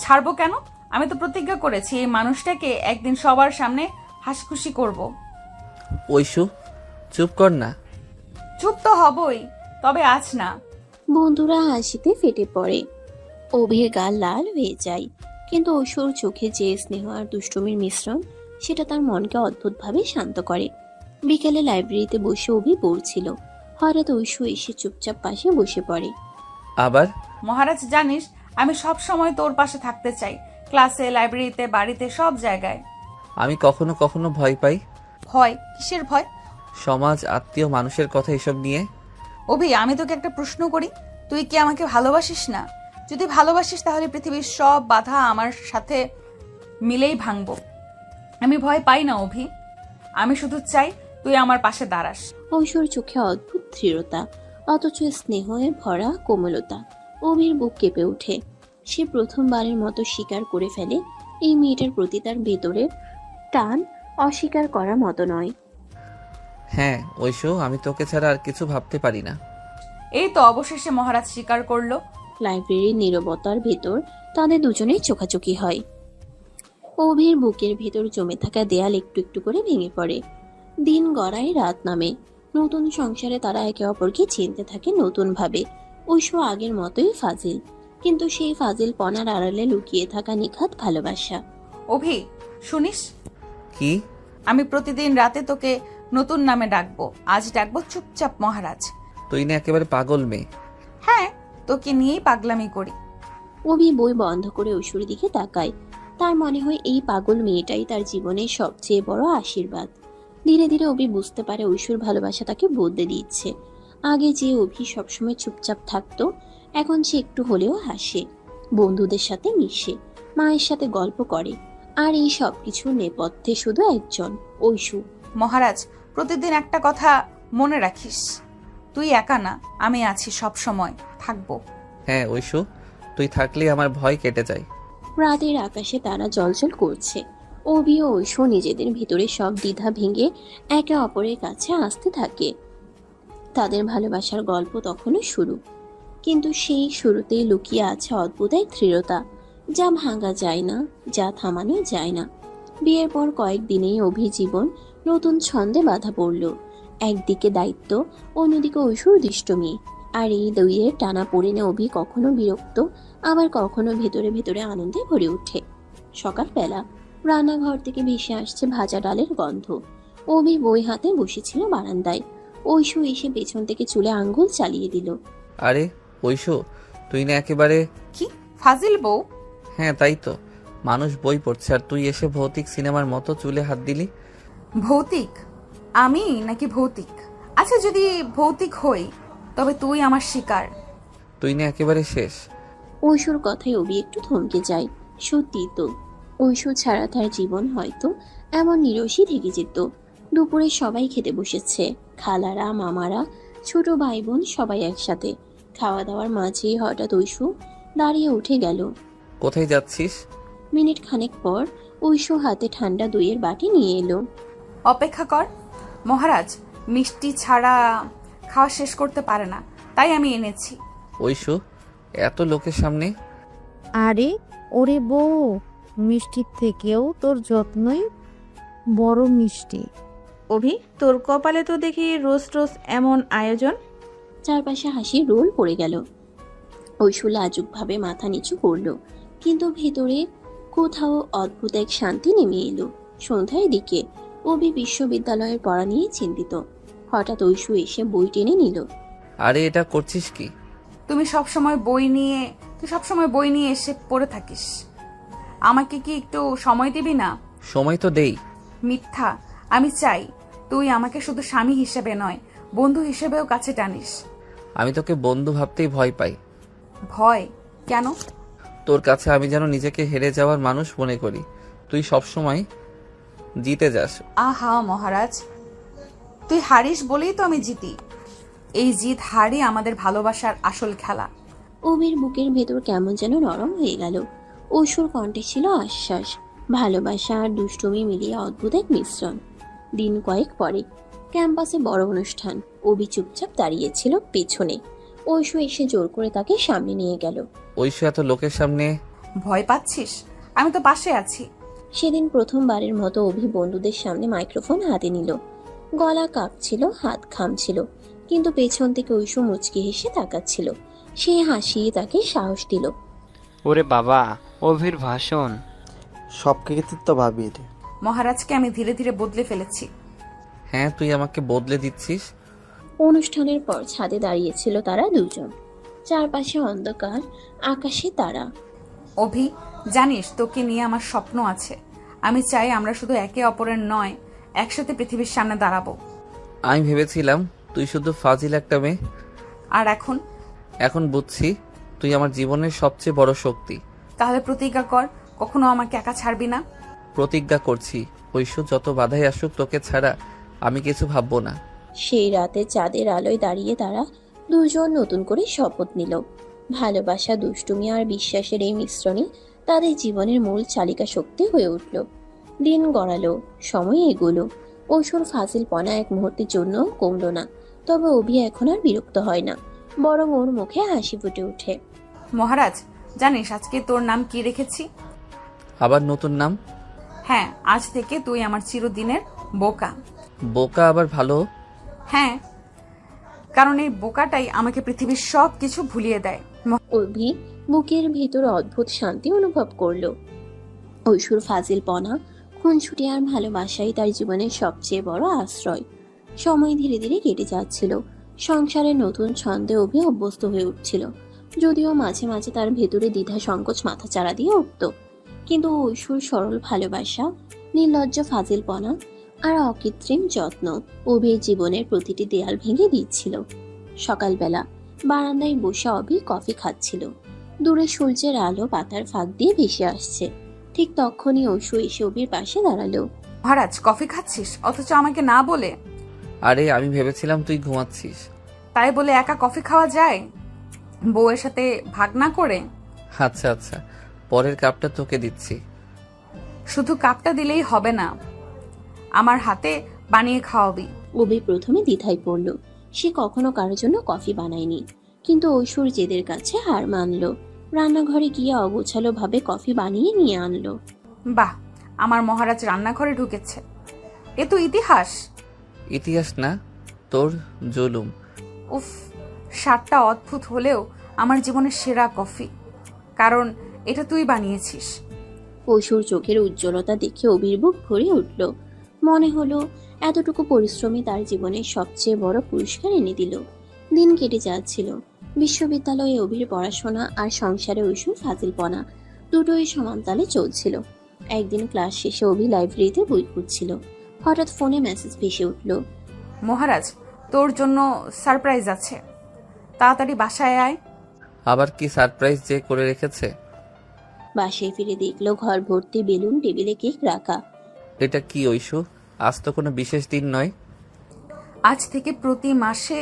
ছাড়বো কেন? আমি তো প্রতিজ্ঞা করেছি এই মানুষটাকে একদিন সবার সামনে হাসিখুশি করব। ঐশু, চুপ কর না। চুপ তো হবই, তবে আজ না। বন্ধুরা হাসিতে ফেটে পড়ে। অভির গাল লাল হয়ে যায়, কিন্তু ঐশ্বর চোখে যে স্নেহ আর দুষ্টুমির মিশ্রণ, সেটা তার মনকে অদ্ভুতভাবে শান্ত করে। বিকেলে লাইব্রেরিতে বসে অভি পড়ছিল। হঠাৎ ঐশ্বর এসে চুপচাপ পাশে বসে পড়ে। আবার? মহারাজ, জানিস আমি সব সময় তোর পাশে থাকতে চাই, ক্লাসে, লাইব্রেরিতে, বাড়িতে, সব জায়গায়। আমি কখনো কখনো ভয় পাই। ভয়? কিসের ভয়? সমাজ, আত্মীয় মানুষের কথা এসব নিয়ে। অভি, আমি তোকে একটা প্রশ্ন করি, তুই কি আমাকে ভালোবাসিস না? যদি ভালোবাসিস তাহলে পৃথিবীর সব বাধা আমার সাথে মিলেই ভাঙবো। আমি ভয় পাই না অভি, আমি শুধু চাই তুই আমার পাশে দাঁড়াস। ঐশ্বর চোখে অদ্ভুত দৃঢ়তা, অথচ স্নেহে ভরা কোমলতা। অভির বুক কেঁপে ওঠে। সে প্রথমবারের মতো স্বীকার করে ফেলে এই মেয়েটার প্রতি তার ভেতরে টান অস্বীকার করার মতো নয়। হ্যাঁ ঐশু, আমি তোকে ছাড়া আর কিছু ভাবতে পারি না। এই তো অবশেষে মহারাজ স্বীকার করলো। লাইব্রেরির নীরবতার ভেতর তাদের দুজনেই চোখাচোখি হয়। অভির বুকের ভেতর জমে থাকা দেয়াল একটু একটু করে ভেঙে পড়ে। দিন গড়ায়, রাত নামে। নতুন সংসারে তারা একে অপরকে চিনতে থাকে নতুন ভাবে। ঐশু আগের মতোই ফাজিল, কিন্তু সেই ফাজিল পনার আড়ালে লুকিয়ে থাকা নিখাত ভালোবাসা। অভি, শুনিস? কি? আমি প্রতিদিন রাতে তোকে নতুন নামে ডাকবো। আজ ডাকবো চুপচাপ মহারাজ। তুই না একেবারে পাগল মেয়ে। হ্যাঁ, তোকে নিয়েই পাগলামি করি। অভি বই বন্ধ করে ঐশুর দিকে তাকায়। তার মনে হয় এই পাগল মেয়েটাই তার জীবনের সবচেয়ে বড় আশীর্বাদ। ধীরে ধীরে অভি বুঝতে পারে ঐশুর ভালোবাসা তাকে বদলে দিচ্ছে। আগে যে অভি সবসময় চুপচাপ থাকতো, এখন সে একটু হলেও হাসে, বন্ধুদের সাথে মিশে, মায়ের সাথে গল্প করে। আর এই সব কিছুর নেপথ্যে শুধু একজন, ঐশু। মহারাজ, প্রতিদিন একটা কথা মনে রাখিস, তুই একা না, আমি আছি, সব সময় থাকবো। হ্যাঁ ঐশু, তুই থাকলে আমার ভয় কেটে যায়। রাতের আকাশে তারা জ্বলজ্বল করছে। অভি ও ঐশু নিজেদের ভিতরে সব দ্বিধা ভেঙে একে অপরের কাছে আসতে থাকে। তাদের ভালোবাসার গল্প তখনও শুরু, কিন্তু সেই শুরুতেই লুকিয়ে আছে অদ্ভুত এক দৃঢ়তা, যা ভাঙা যায় না, যা থামানো যায় না। বিয়ের পর কয়েকদিনেই অভি জীবন নতুন ছন্দে বাধা পড়ল। একদিকে দায়িত্ব, অন্যদিকে ঐশুর দুষ্টুমি। আর এই দুইয়ের টানা পড়েনে অভি কখনো বিরক্ত, আবার কখনো ভেতরে ভেতরে আনন্দে ভরে ওঠে। সকালবেলা রান্নাঘর থেকে ভেসে আসছে ভাজা ডালের গন্ধ। অভি বই হাতে বসেছিল বারান্দায়। ঐশু এসে পেছন থেকে চুলে আঙ্গুল চালিয়ে দিল। আরে ঐশু, তুই না একেবারে... কি ফাজিল বউ! হ্যাঁ তাই তো, মানুষ বই পড়ছে আর তুই এসে ভৌতিক সিনেমার মতো চুলে হাত দিলি। ভৌতিক? আমি নাকি ভৌতিক? আচ্ছা, যদি ভৌতিক হই তবে তুই আমার শিকার। তুই না একেবারে শেষ। ঐশুর কথায় অভি একটু থমকে যায়। সত্যি তো, ঐশু ছাড়া তার জীবন হয়তো এমন নিরসই থেকে যেত। দুপুরে সবাই খেতে বসেছে, খালারা, মামারা, ছোট ভাই বোন সবাই একসাথে। খাওয়া দাওয়ার মাঝেই হঠাৎ ঐশু দাঁড়িয়ে উঠে গেল। কোথায় যাচ্ছিস? মিনিট খানেক পর ঐশু হাতে ঠান্ডা দইয়ের বাটি নিয়ে এলো। অপেক্ষা কর মহারাজ, মিষ্টি ছাড়া খাওয়া শেষ করতে পারে না, তাই আমি এনেছি। ঐশু, এত লোকের সামনে? আরে ওরে বউ, মিষ্টির থেকেও তোর যত্নই বড় মিষ্টি। অভি, তোর কপালে তো দেখি রোজ রোজ এমন আয়োজন। চারপাশে হাসির রোল পড়ে গেল। ঐশু লাজুকভাবে মাথা নিচু করলো, কিন্তু ভেতরে কোথাও অদ্ভুত এক শান্তি নেমে এলো। সন্ধ্যার দিকে অভি বিশ্ববিদ্যালয়ের পড়া নিয়ে চিন্তিত। হঠাৎ ঐশু এসে বই টেনে নিল। আরে এটা করছিস কি? তুই সবসময় বই নিয়ে এসে পড়ে থাকিস, আমাকে কি একটু সময় দিবি না? সময় তো দেই। মিথ্যা। আমি চাই তুই আমাকে শুধু স্বামী হিসেবে নয়, বন্ধু হিসেবেও কাছে টানিস। আমি তোকে বন্ধু ভাবতেই ভয় পাই। ভয় কেন? তোর কাছে আমি যেন নিজেকে হেরে যাওয়ার মানুষ মনে করি। তুই সবসময় জিতে যাস। আহা মহারাজ, তুই হারিস বলেই তো আমি জিতি। এই জিত হারই আমাদের ভালোবাসার আসল খেলা। অভির বুকের ভেতর কেমন যেন নরম হয়ে গেল। ঐশুর কণ্ঠে ছিল আশ্বাস, ভালোবাসা আর দুষ্টুমি মিলিয়ে অদ্ভুত এক মিশ্রণ। দিন কয়েক পরে ক্যাম্পাসে বড় অনুষ্ঠান। অভি চুপচাপ দাঁড়িয়েছিল পেছনে। ঐশু এসে জোর করে তাকে সামনে নিয়ে গেল। ঐশু, এত লোকের সামনে ভয় পাচ্ছিস? আমি তো পাশে আছি। সেদিন প্রথমবারের মতো অভি বন্ধুদের সামনে মাইক্রোফোন হাতে নিল। গলা কাঁপছিল, হাত ঘামছিল, কিন্তু পেছন থেকে ঐশু মুচকি হেসে তাকাচ্ছিল। সে হাসিয়ে তাকে সাহস দিল। ওরে বাবা, অভির ভাষণ। সব কৃতিত্ব ভাবির। মহারাজকে আমি ধীরে ধীরে বদলে ফেলেছি। হ্যাঁ, তুই আমাকে বদলে দিচ্ছিস। অনুষ্ঠানের পর ছাদে দাঁড়িয়েছিল তারা দুজন। চারপাশে অন্ধকার, আকাশে তারা। অভি, জানিস তোকে নিয়ে আমার স্বপ্ন আছে। আমি চাই আমরা শুধু একে অপরের নয়, একসাথে পৃথিবীর সামনে দাঁড়াবো। আমি ভেবেছিলাম তুই শুধু ফাজিল একটা মেয়ে, আর এখন বুঝছি তুই আমার জীবনের সবচেয়ে বড় শক্তি। তাহলে প্রতিজ্ঞা কর, কখনো আমাকে একা ছাড়বি না। প্রতিজ্ঞা করছি ঐশু, যত বাধাই আসুক তোকে ছাড়া আমি কিছু ভাববো না। সেই রাতে চাঁদের আলোয় দাঁড়িয়ে তারা দুজন নতুন করে শপথ নিল। ভালোবাসা, দুষ্টুমি আর বিশ্বাসের এই মিশ্রণে তাদের জীবনের মূল চালিকা শক্তি হয়ে উঠল। দিন গড়ালো, সময় এগোলো। ঐশুর ফাজিলপনা এক মুহূর্তের জন্য কমল না। তবে অভি এখন আর বিরক্ত হয় না, বরং ওর মুখে হাসি ফুটে ওঠে। মহারাজ, জানিস আজকে তোর নাম কি রেখেছি? আবার নতুন নাম? হ্যাঁ, আজ থেকে তুই আমার চিরদিনের বোকা। বোকা আবার ভালো? হ্যাঁ, কারণ এই বোকাটাই আমাকে পৃথিবীর সব কিছু ভুলিয়ে দেয়। অভি বুকের ভিতর অদ্ভুত শান্তি অনুভব করলো। ঐশুর ফাজিলপনা, খুনছুটি আর ভালোবাসাই তার জীবনের সবচেয়ে বড় আশ্রয়। সময় ধীরে ধীরে কেটে যাচ্ছিল। সংসারের নতুন ছন্দে অভি অভ্যস্ত হয়ে উঠছিল, যদিও মাঝে মাঝে তার ভেতরে দ্বিধা সংকোচ মাথাচাড়া দিয়ে উঠত। কিন্তু ঐশ্বর সরল ভালোবাসা, নির্লজ্জ ফাজিলপনা আর অকৃত্রিম যত্ন অভির জীবনের প্রতিটি দেয়াল ভেঙে দিচ্ছিল। সকালবেলা বারান্দায় বসে অভি কফি খাচ্ছিল। দূরে সূর্যের আলো পাতার ফাঁক দিয়ে ভেসে আসছে। ঠিক তখনই ঐশু এসে অভির পাশে দাঁড়ালো। মহারাজ, কফি খাচ্ছিস অথচ আমাকে না বলে? আরে আমি ভেবেছিলাম তুই ঘুমাচ্ছিস। তাই বলে একা কফি খাওয়া যায় বউয়ের সাথে ভাগ না করে? আচ্ছা আচ্ছা, পরের কাপটা তোকে দিচ্ছি। শুধু কাপটা দিলেই হবে না, আমার হাতে বানিয়ে খাওয়াবি। অভি প্রথমে দ্বিধায় পড়ল। সে কখনো কারোর জন্য কফি বানায়নি, কিন্তু ঐশ্বর জেদের কাছে হার মানলো। রান্নাঘরে গিয়ে অগোছালো ভাবে কফি বানিয়ে নিয়ে আনলো। বাহ, আমার মহারাজ রান্নাঘরে ঢুকেছে, এ তো ইতিহাস। ইতিহাস না, তোর জুলুম। উফ, স্বাদটা অদ্ভুত হলেও আমার জীবনের সেরা কফি, কারণ এটা তুই বানিয়েছিস। ঐশ্বর চোখের উজ্জ্বলতা দেখে অভির বুক ভরে উঠল। মনে হলো এতটুকু পরিশ্রমী তার জীবনের সবচেয়ে বড় পুরস্কার এনে দিল। দিন কেটে যাচ্ছিল। বিশ্ববিদ্যালয়ে অভির পড়াশোনা আর সংসারে ঐশ্বর ফাজিলপনা দুটোই সমানতালে চলছিল। একদিন ক্লাস শেষে অভি লাইব্রেরিতে বই খুঁজছিল। হঠাৎ ফোনে মেসেজ ভেসে উঠল। মহারাজ, তোর জন্য সারপ্রাইজ আছে, তাড়াতাড়ি বাসায় আয়। আবার কি সারপ্রাইজ যে করে রেখেছে? বাসায় ফিরে দেখলো ঘর ভর্তি বেলুন, টেবিলে কেক রাখা। এটা কি ঐশু? আজ তো কোনো বিশেষ দিন নয়। আজ থেকে প্রতি মাসে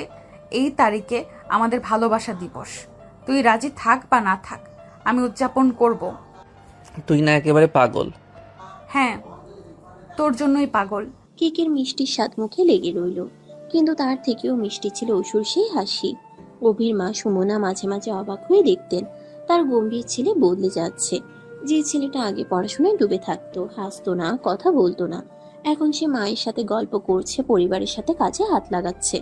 এই তারিখে আমাদের ভালোবাসা দিবস। তুই রাজি থাক বা না থাক, আমি উদযাপন করব। তুই না একেবারে পাগল? হ্যাঁ, তোর জন্যই পাগল। কেকের মিষ্টির স্বাদ মুখে লেগে রইল, কিন্তু তার থেকেও মিষ্টি ছিল ঐশ্বর সেই হাসি। অভির মা সুমনা মাঝে মাঝে অবাক হয়ে দেখতেন তার গম্ভীর ছেলে বদলে যাচ্ছে। যে ছেলেটা আগে পড়াশোনায় ডুবে থাকতো, হাসতো না, কথা বলতো না, এখন সে মায়ের সাথে গল্প করছে, পরিবারের সাথে কাজে হাত লাগাচ্ছে।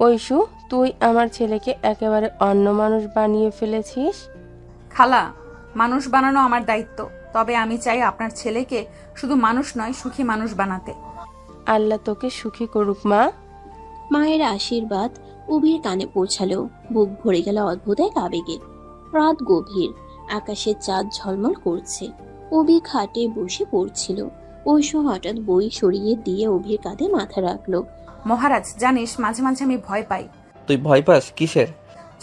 ঐশু, তুই আমার ছেলেকে একেবারে অন্য মানুষ বানিয়ে ফেলেছিস। খালা, মানুষ বানানো আমার দায়িত্ব, তবে আমি চাই আপনার ছেলেকে শুধু মানুষ নয়, সুখী মানুষ বানাতে। আল্লাহ তোকে সুখী করুক মা। মায়ের আশীর্বাদ অভির কানে পৌঁছালো। বুক ভরে গেল অদ্ভুত এক আবেগে। রাত গভীর, আকাশে চাঁদ ঝলমল করছে। অভি খাটে বসে পড়ছিল। ঐশু হঠাৎ বই সরিয়ে দিয়ে অভির কাঁধে মাথা রাখলো। মহারাজ, জানিস মাঝে মাঝে আমি ভয় পাই। তুই ভয় পাস কিসের?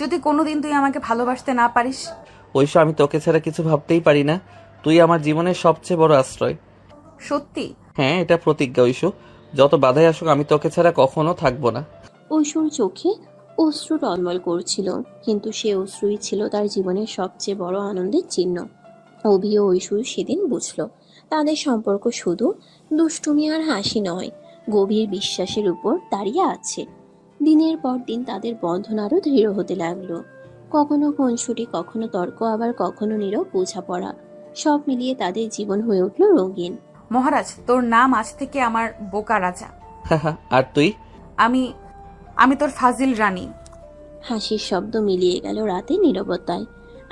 যদি কোনোদিন তুই আমাকে ভালোবাসতে না পারিস। ঐশু, আমি তোকে ছাড়া কিছু ভাবতেই পারি না। তুই আমার জীবনের সবচেয়ে বড় আশ্রয়। সত্যি? হ্যাঁ, এটা প্রতিজ্ঞা ঐশু। যত বাধাই আসুক আমি তোকে ছাড়া কখনো থাকবো না। ঐশুর চোখে অশ্রু টলমল করছিল, কিন্তু সে অশ্রুই ছিল তার জীবনের সবচেয়ে বড় আনন্দের চিহ্ন। অভি ও ঐশু সেদিন বুঝল তাদের সম্পর্ক শুধু দুষ্টুমি আর হাসি নয়, গভীর বিশ্বাসের উপর দাঁড়িয়ে আছে। দিনের পর দিন তাদের বন্ধন আরো দৃঢ় হতে লাগলো। কখনো খুনসুটি, কখনো তর্ক, আবার কখনো নীরব বোঝাপড়া। সব মিলিয়ে তাদের জীবন হয়ে উঠল রঙিন। মহারাজ, তোর নাম আজ থেকে আমার বোকা রাজা। আর তুই? আমি তোর ফাজিল রানী। হাসির শব্দ মিলিয়ে গেল রাতের নীরবতায়।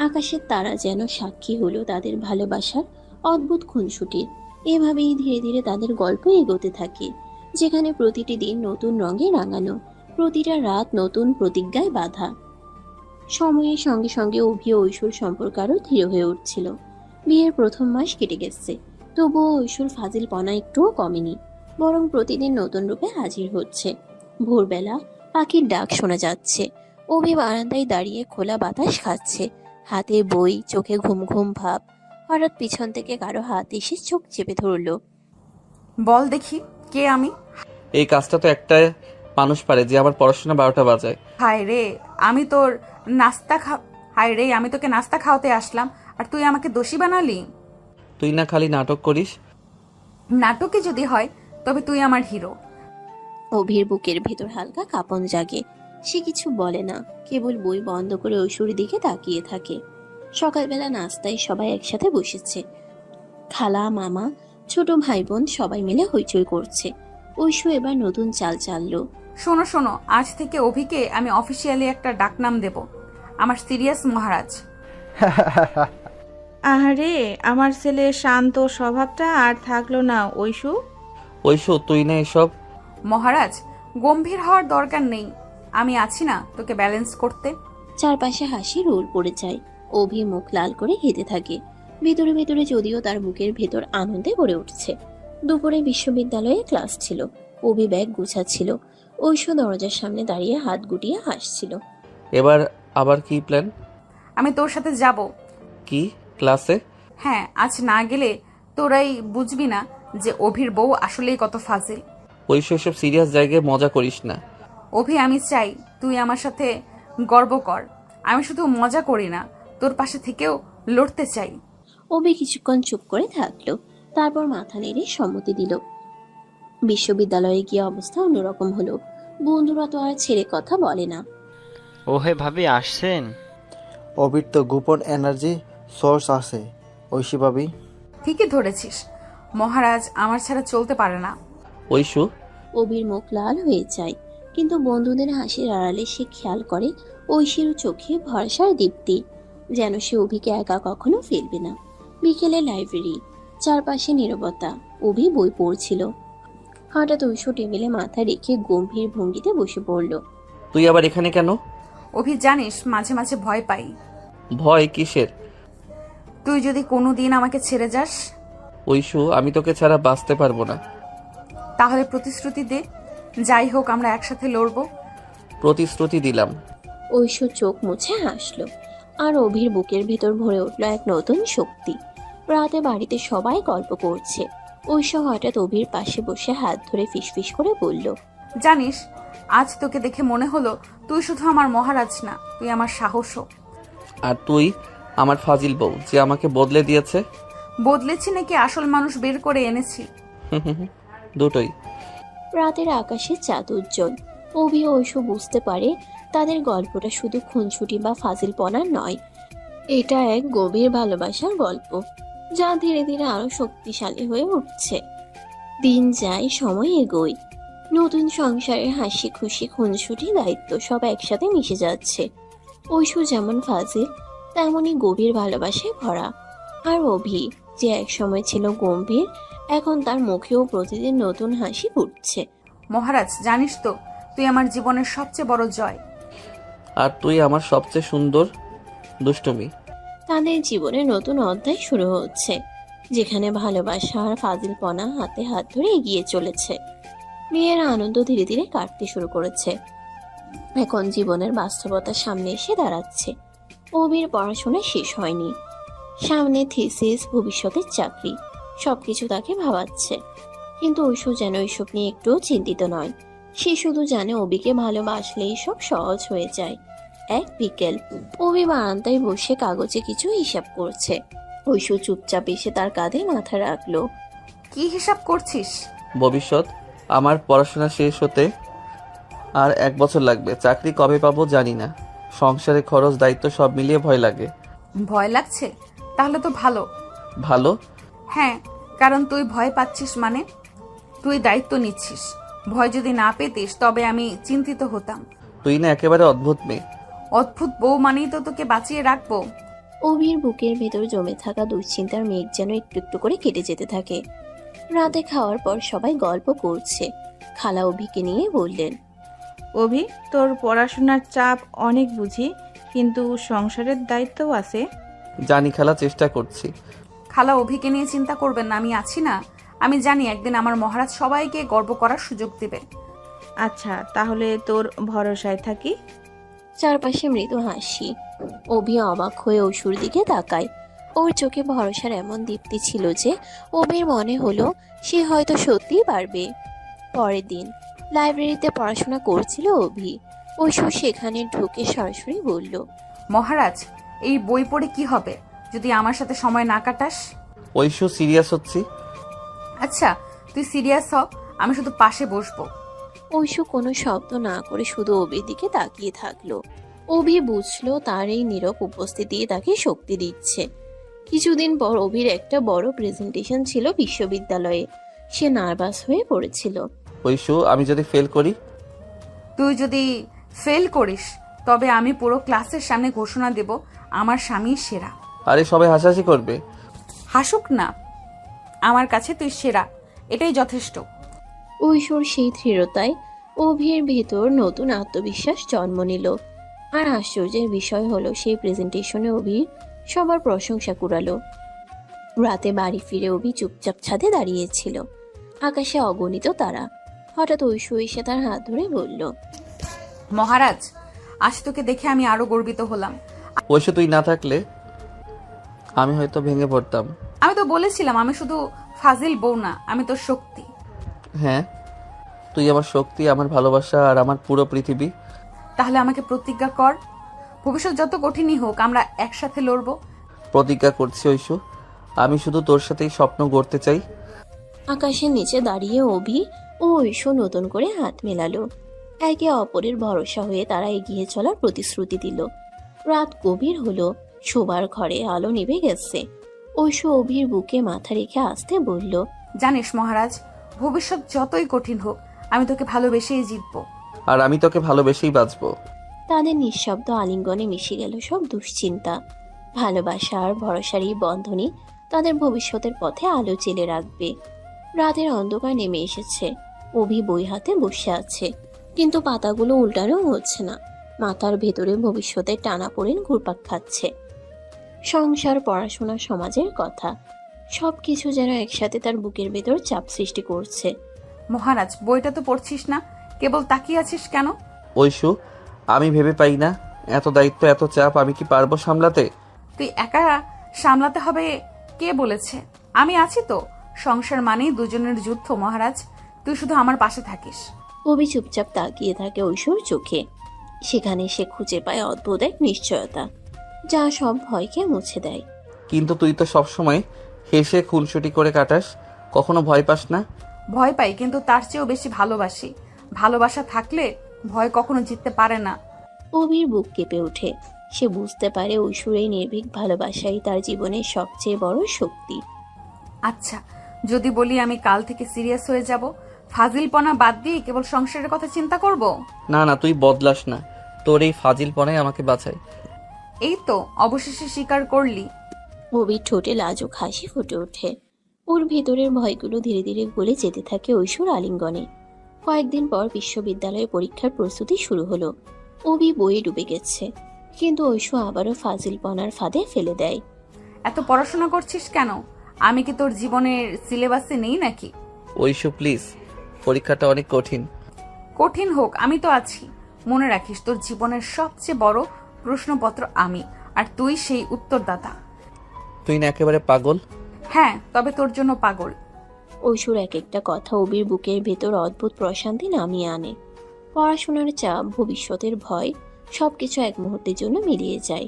আকাশের তারা যেন সাক্ষী হলো তাদের ভালোবাসার অদ্ভুত খুনসুটির। এভাবেই ধীরে ধীরে তাদের গল্প এগোতে থাকে, যেখানে প্রতিটি দিন নতুন রঙে রাঙানো, প্রতিটা রাত নতুন প্রতিজ্ঞায় বাঁধা। সময়ের সঙ্গে সঙ্গে অভি ও ঐশ্বর সম্পর্ক আরও দৃঢ় হয়ে উঠছিল। বিয়ের প্রথম মাস কেটে গেছে, তবুও ঐশ্বর ফাজিলপনা একটুও কমেনি, বরং প্রতিদিন নতুন রূপে হাজির হচ্ছে। ভোরবেলা পাখির ডাক শোনা যাচ্ছে। অভি বারান্দায় দাঁড়িয়ে খোলা বাতাস খাচ্ছে, হাতে বই, চোখে ঘুম ঘুম ভাব। হঠাৎ পিছন থেকে কারো হাত এসে চোখ চেপে ধরলো। বল দেখি, কে আমি? এই কাজটা তো একটা মানুষ পারে যে আমার পড়াশোনা 12টা বাজায়। হায় রে, আমি তোকে নাস্তা খাওয়াতে আসলাম, আর তুই আমাকে দোষী বানালি। তুই না খালি নাটক করিস। নাটকে যদি হয় তবে তুই আমার হিরো। অভির বুকের ভেতর হালকা কাঁপন জাগে। সে কিছু বলে না, কেবল বই বন্ধ করে ঐশ্বর দিকে তাকিয়ে থাকে। সকালবেলা নাস্তায় সবাই একসাথে বসেছে। খালা, মামা, ছোট ভাই বোন সবাই মিলে হইচই করছে। ঐশু এবার নতুন চাল চাললো। শোনো শোনো, আজ থেকে অভিকে আমি অফিসিয়ালি একটা ডাকনাম দেব, আমার সিরিয়াস মহারাজ। আহারে, আমার ছেলে শান্ত স্বভাবটা আর থাকলো না। ঐশু, তুই না এসব? মহারাজ, গম্ভীর হওয়ার দরকার নেই, আমি আছি না তোকে ব্যালেন্স করতে। চারপাশে হাসি রোল পড়ে যায়। অভি মুখ লাল করে হেঁটে থাকে। ভেতরে ভেতরে যদিও তার বুকের ভেতর আনন্দে ভরে উঠছে। দুপুরে বিশ্ববিদ্যালয়ে ক্লাস ছিল। অভি ব্যাগ গুছাচ্ছিল। ঐশী দরজার সামনে দাঁড়িয়ে হাত গুটিয়ে হাসছিল। এবার আবার কি প্ল্যান? আমি তোর সাথে যাব। কি ক্লাসে? হ্যাঁ, আজ না গেলে তোরাই বুঝবি না যে অভির বউ আসলেই কত ফাজিল। ওই সব সিরিয়াস জায়গায় মজা করিস না। অভি, আমি চাই তুই আমার সাথে গর্ব কর। আমি শুধু মজা করি না, তোর পাশে থেকেও লড়তে চাই। অভি কিছুক্ষণ চুপ করে থাকলো, তারপর মাথা নেড়ে সম্মতি দিল। বিশ্ববিদ্যালয়ে গিয়ে অবস্থা অন্যরকম হলো। বন্ধুরা তো আর ছেড়ে কথা বলে না। ওহে ভাবি আসছেন? অবির তো গোপন এনার্জি সোর্স আছে ঐশী ভাবি। ঠিকই ধরেছিস, মহারাজ আমার ছাড়া চলতে পারে না। ঐশু, অবির মুখ লাল হয়ে যায়, কিন্তু বন্ধুদের হাসির আড়ালে সে খেয়াল করে ঐশীর চোখে ভরসার দীপ্তি, যেন সে অভিকে একা কখনো ফেলবে না। বিকেলে লাইব্রেরি, চারপাশে নীরবতা। অভি বই পড়ছিল। হঠাৎ ঐশু টেবিলে মাথা রেখে গম্ভীর ভঙ্গিতে বসে পড়ল। তুই আবার এখানে কেন? অভি, জানিস মাঝে মাঝে ভয় পাই। ভয় কিসের? তুই যদি কোনোদিন আমাকে ছেড়ে যাস। ঐশু, আমি তোকে ছাড়া বাঁচতে পারবো না। তাহলে প্রতিশ্রুতি দে, যাই হোক আমরা একসাথে লড়বো। প্রতিশ্রুতি দিলাম। ঐশু চোখ মুছে হাসলো, আর অভির বুকের ভেতর ভরে উঠল এক নতুন শক্তি। রাতে বাড়িতে সবাই গল্প করছে। ঐশু হঠাৎ অভির পাশে বসে হাত ধরে ফিসফিস করে বলল, জানিস, আজ তোকে দেখে মনে হলো তুই শুধু আমার মহারাজ না, তুই আমার সাহসও। আর তুই আমার ফাজিল বউ যে আমাকে বদলে দিয়েছে। বদলেছি নাকি আসল মানুষ বের করে এনেছি? দুটোই। রাতের আকাশে চাঁদ উজ্জ্বল। অভি ও ঐশু বুঝতে পারে তাদের গল্পটা শুধু খুনছুটি বা ফাজিলপনার নয়, এটা এক গভীর ভালোবাসার গল্প, যা ধীরে ধীরে আরো শক্তিশালী হয়ে উঠছে। দিন যায়, সময় এগোয়। নতুন সংসারের হাসি খুশি, খুনছুটি, দায়িত্ব সব একসাথে মিশে যাচ্ছে। ঐশু যেমন ফাজিল, তেমনই গভীর ভালোবাসায় ভরা। আর অভি, যে একসময় ছিল গম্ভীর, এখন তার মুখেও প্রতিদিন নতুন হাসি ফুটছে। মহারাজ, জানিস তো তুই আমার জীবনের সবচেয়ে বড় জয়। আর তুই আমার সবচেয়ে সুন্দর দুষ্টুমি। তাদের জীবনে নতুন অধ্যায় শুরু হচ্ছে, যেখানে ভালোবাসা আর ফাজিলপনা হাতে হাত ধরে এগিয়ে চলেছে। মেয়ের আনন্দ ধীরে ধীরে কাটতে শুরু করেছে। এখন জীবনের বাস্তবতার সামনে এসে দাঁড়াচ্ছে। অভির পড়াশোনা শেষ হয়নি, সামনে থিসিস, ভবিষ্যতের চাকরি, সবকিছু তাকে ভাবাচ্ছে। কিন্তু ঐশু যেন এইসব নিয়ে একটুও চিন্তিত নয়। সে শুধু জানে অভিকে ভালোবাসলেই সব সহজ হয়ে যায়। এক বিকেল, অভি বারান্দায় বসে কাগজে কিছু হিসাব করছে। ঐশু চুপচাপ এসে তার কাঁধে মাথা রাখলো। কি হিসাব করছিস? ভবিষ্যৎ, আমার পড়াশোনা শেষ হতে আর 1 বছর লাগবে। চাকরি কবে পাবো জানি না। সংসারের খরচ, দায়িত্ব সব মিলিয়ে ভয় লাগে। ভয় লাগছে? তাহলে তো ভালো। ভালো? হ্যাঁ, কারণ তুই ভয় পাচ্ছিস মানে তুই দায়িত্ব নিচ্ছিস। ভয় যদি না পেতিস তবে আমি চিন্তিত হতাম। তুই না একেবারে অদ্ভুত মেয়ে। অদ্ভুত বউ মানেই তো তোকে বাঁচিয়ে রাখবো। অভির বুকের ভেতর জমে থাকা দুশ্চিন্তার মেঘ যেন একটু একটু করে কেটে যেতে থাকে। রাতে খাওয়ার পর সবাই গল্প করছে। খালা অভিকে নিয়ে বললেন, অভি, তোর পড়াশোনার চাপ অনেক বুঝি, কিন্তু সংসারের দায়িত্বও আছে। জানি খালা, চেষ্টা করছি। খালা, অভিকে নিয়ে চিন্তা করবেন না, আমি আছি না। আমি জানি একদিন আমার মহারাজ সবাইকে গর্ব করার সুযোগ দিবে। আচ্ছা, তাহলে তোর ভরসায় থাকি। চারপাশে মৃদু হাসি। অভি অবাক হয়ে ঐশুর দিকে তাকায়। ওর চোখে ভরসার এমন দীপ্তি ছিল যে অভির মনে হলো সে হয়তো সত্যিই পারবে। পরের দিন লাইব্রেরিতে পড়াশোনা করছিল অভি। ঐশু সেখানে ঢুকে সরাসরি বলল, মহারাজ, এই বই পড়ে কি হবে যদি আমার সাথে সময় না কাটাস? ঐশু, সিরিয়াস হচ্ছি। আচ্ছা, তুই সিরিয়াস হ, আমি শুধু পাশে বসবো। ঐশু কোনো শব্দ না করে শুধু অভির দিকে তাকিয়ে থাকলো। অভি বুঝলো তার এই নীরব উপস্থিতি তাকে শক্তি দিচ্ছে। কিছুদিন পর অভির একটা বড় প্রেজেন্টেশন ছিল বিশ্ববিদ্যালয়ে। সে নার্ভাস হয়ে পড়েছিল। ঐশু, আমি যদি ফেল করি? তুই যদি ফেল করিস তবে আমি পুরো ক্লাসের সামনে ঘোষণা দেব আমার স্বামী সেরা। আরে সবাই হাসাহাসি করবে। হাসুক না, আমার কাছে তুই সেরা, এটাই যথেষ্ট। ঐশুর সেই দৃঢ়তায় অভির ভেতর নতুন আত্মবিশ্বাস জন্ম নিল। আর আশ্চর্যের বিষয় হলো সেই প্রেজেন্টেশনে অভি সবার প্রশংসা কুড়ালো। রাতে বাড়ি ফিরে অভি চুপচাপ ছাদে দাঁড়িয়েছিল। আকাশে অগণিত তারা। হঠাৎ ঐশু এসে তার হাত ধরে বলল, মহারাজ, আজ তোকে দেখে আমি আরো গর্বিত হলাম। ওইসে তুই না থাকলে আমি হয়তো ভেঙে পড়তাম। আমি তো বলেছিলাম আমি শুধু ফাজিল বউ না, আমি তোর শক্তি। হ্যাঁ, তুই আমার শক্তি, আমার ভালোবাসা আর আমার পুরো পৃথিবী। তাহলে আমাকে প্রতিজ্ঞা কর, ভবিষ্যৎ যত কঠিনই হোক আমরা একসাথে লড়বো। প্রতিজ্ঞা করছি ঐশু, আমি শুধু তোর সাথেই স্বপ্ন গড়তে চাই। আকাশের নিচে দাঁড়িয়ে অভি ও ঐশু নতুন করে হাত মেলালো। একে অপরের ভরসা হয়ে তারা এগিয়ে চলার প্রতিশ্রুতি দিল। রাত গভীর হলো, শোবার ঘরে আলো নিভে গেছে। ঐশু অভির বুকে মাথা রেখে আসতে বলল, জানিস মহারাজ, ভবিষ্যৎ যতই কঠিন হোক আমি তোকে ভালোবেসেই জিতবো। আর আমি তোকে ভালোবেসেই বাঁচবো। তাদের নিঃশব্দ আলিঙ্গনে মিশে গেল সব দুশ্চিন্তা। ভালোবাসা আর ভরসার এই বন্ধনই তাদের ভবিষ্যতের পথে আলো জেলে রাখবে। রাতের অন্ধকার নেমে এসেছে। অভি বই হাতে বসে আছে, কিন্তু পাতাগুলো উল্টানো হচ্ছে না। মাথার ভেতরে ভবিষ্যতের টানাপোড়েন ঘুরপাক খাচ্ছে। সংসার, পড়াশোনা, সমাজের কথা সবকিছু যেন একসাথে তার বুকের ভেতর চাপ সৃষ্টি করছে। মহারাজ, বইটা তো পড়ছিস না, কেবল তাকিয়ে আছিস কেন? ঐশু, আমি ভেবে পাই না, এত দায়িত্ব, এত চাপ আমি কি পারবো সামলাতে? তুই একা সামলাতে হবে কে বলেছে? আমি আছি তো। সংসার মানেই দুজনের যুদ্ধ মহারাজ, তুই শুধু আমার পাশে থাকিস। অভি চুপচাপ তাকিয়ে থাকে ঐশুর চোখে। সেখানে সে খুঁজে পায় অদ্ভুত এক নিশ্চয়তা, যা সব ভয়কে মুছে দেয়। কিন্তু তুই তো সবসময় হেসে খুনসুটি করে কাটাস, কখনো ভয় পাস না? ভয় পাই, কিন্তু তার চেয়েও বেশি ভালোবাসি। ভালোবাসা থাকলে ভয় কখনো জিততে পারে না। অভির বুক কেঁপে ওঠে। সে বুঝতে পারে ঐশুর এই নির্ভীক ভালোবাসাই তার জীবনের সবচেয়ে বড় শক্তি। আচ্ছা, যদি বলি আমি কাল থেকে সিরিয়াস হয়ে যাব, ফাজিলপনা বাদ দিয়ে কেবল সংসারের কথা চিন্তা করব? না না, তুই বদলাস না, তোর এই ফাজিলপনাই আমাকে বাঁচায়। এই তো অবশেষে স্বীকার করলি। অভির ঠোঁটে লাজুক হাসি ফুটে ওঠে। ওর ভেতরের ভয়গুলো ধীরে ধীরে গলে যেতে থাকে ঐশুর আলিঙ্গনে। কয়েকদিন পর বিশ্ববিদ্যালয়ে পরীক্ষার প্রস্তুতি শুরু হলো। অভি বইয়ে ডুবে গেছে, কিন্তু ঐশু আবারও ফাজিলপনার ফাঁদে ফেলে দেয়। এত পড়াশোনা করছিস কেন? আমি কি তোর জীবনের সিলেবাসে নেই নাকি? ঐশু প্লিজ, পরীক্ষাটা অনেক কঠিন। কঠিন হোক, আমি তো আছি। মনে রাখিস, তোর জীবনের সবচেয়ে বড় প্রশ্নপত্র আমি, আর তুই সেই উত্তরদাতা। তুই না একেবারে পাগল? হ্যাঁ, তবে তোর জন্য পাগল। ঐশুর এক একটা কথা অভির বুকের ভেতর অদ্ভুত প্রশান্তি নামিয়ে আনে। পড়াশোনার চাপ, ভবিষ্যতের ভয়, সবকিছু এক মুহূর্তের জন্য মিলিয়ে যায়।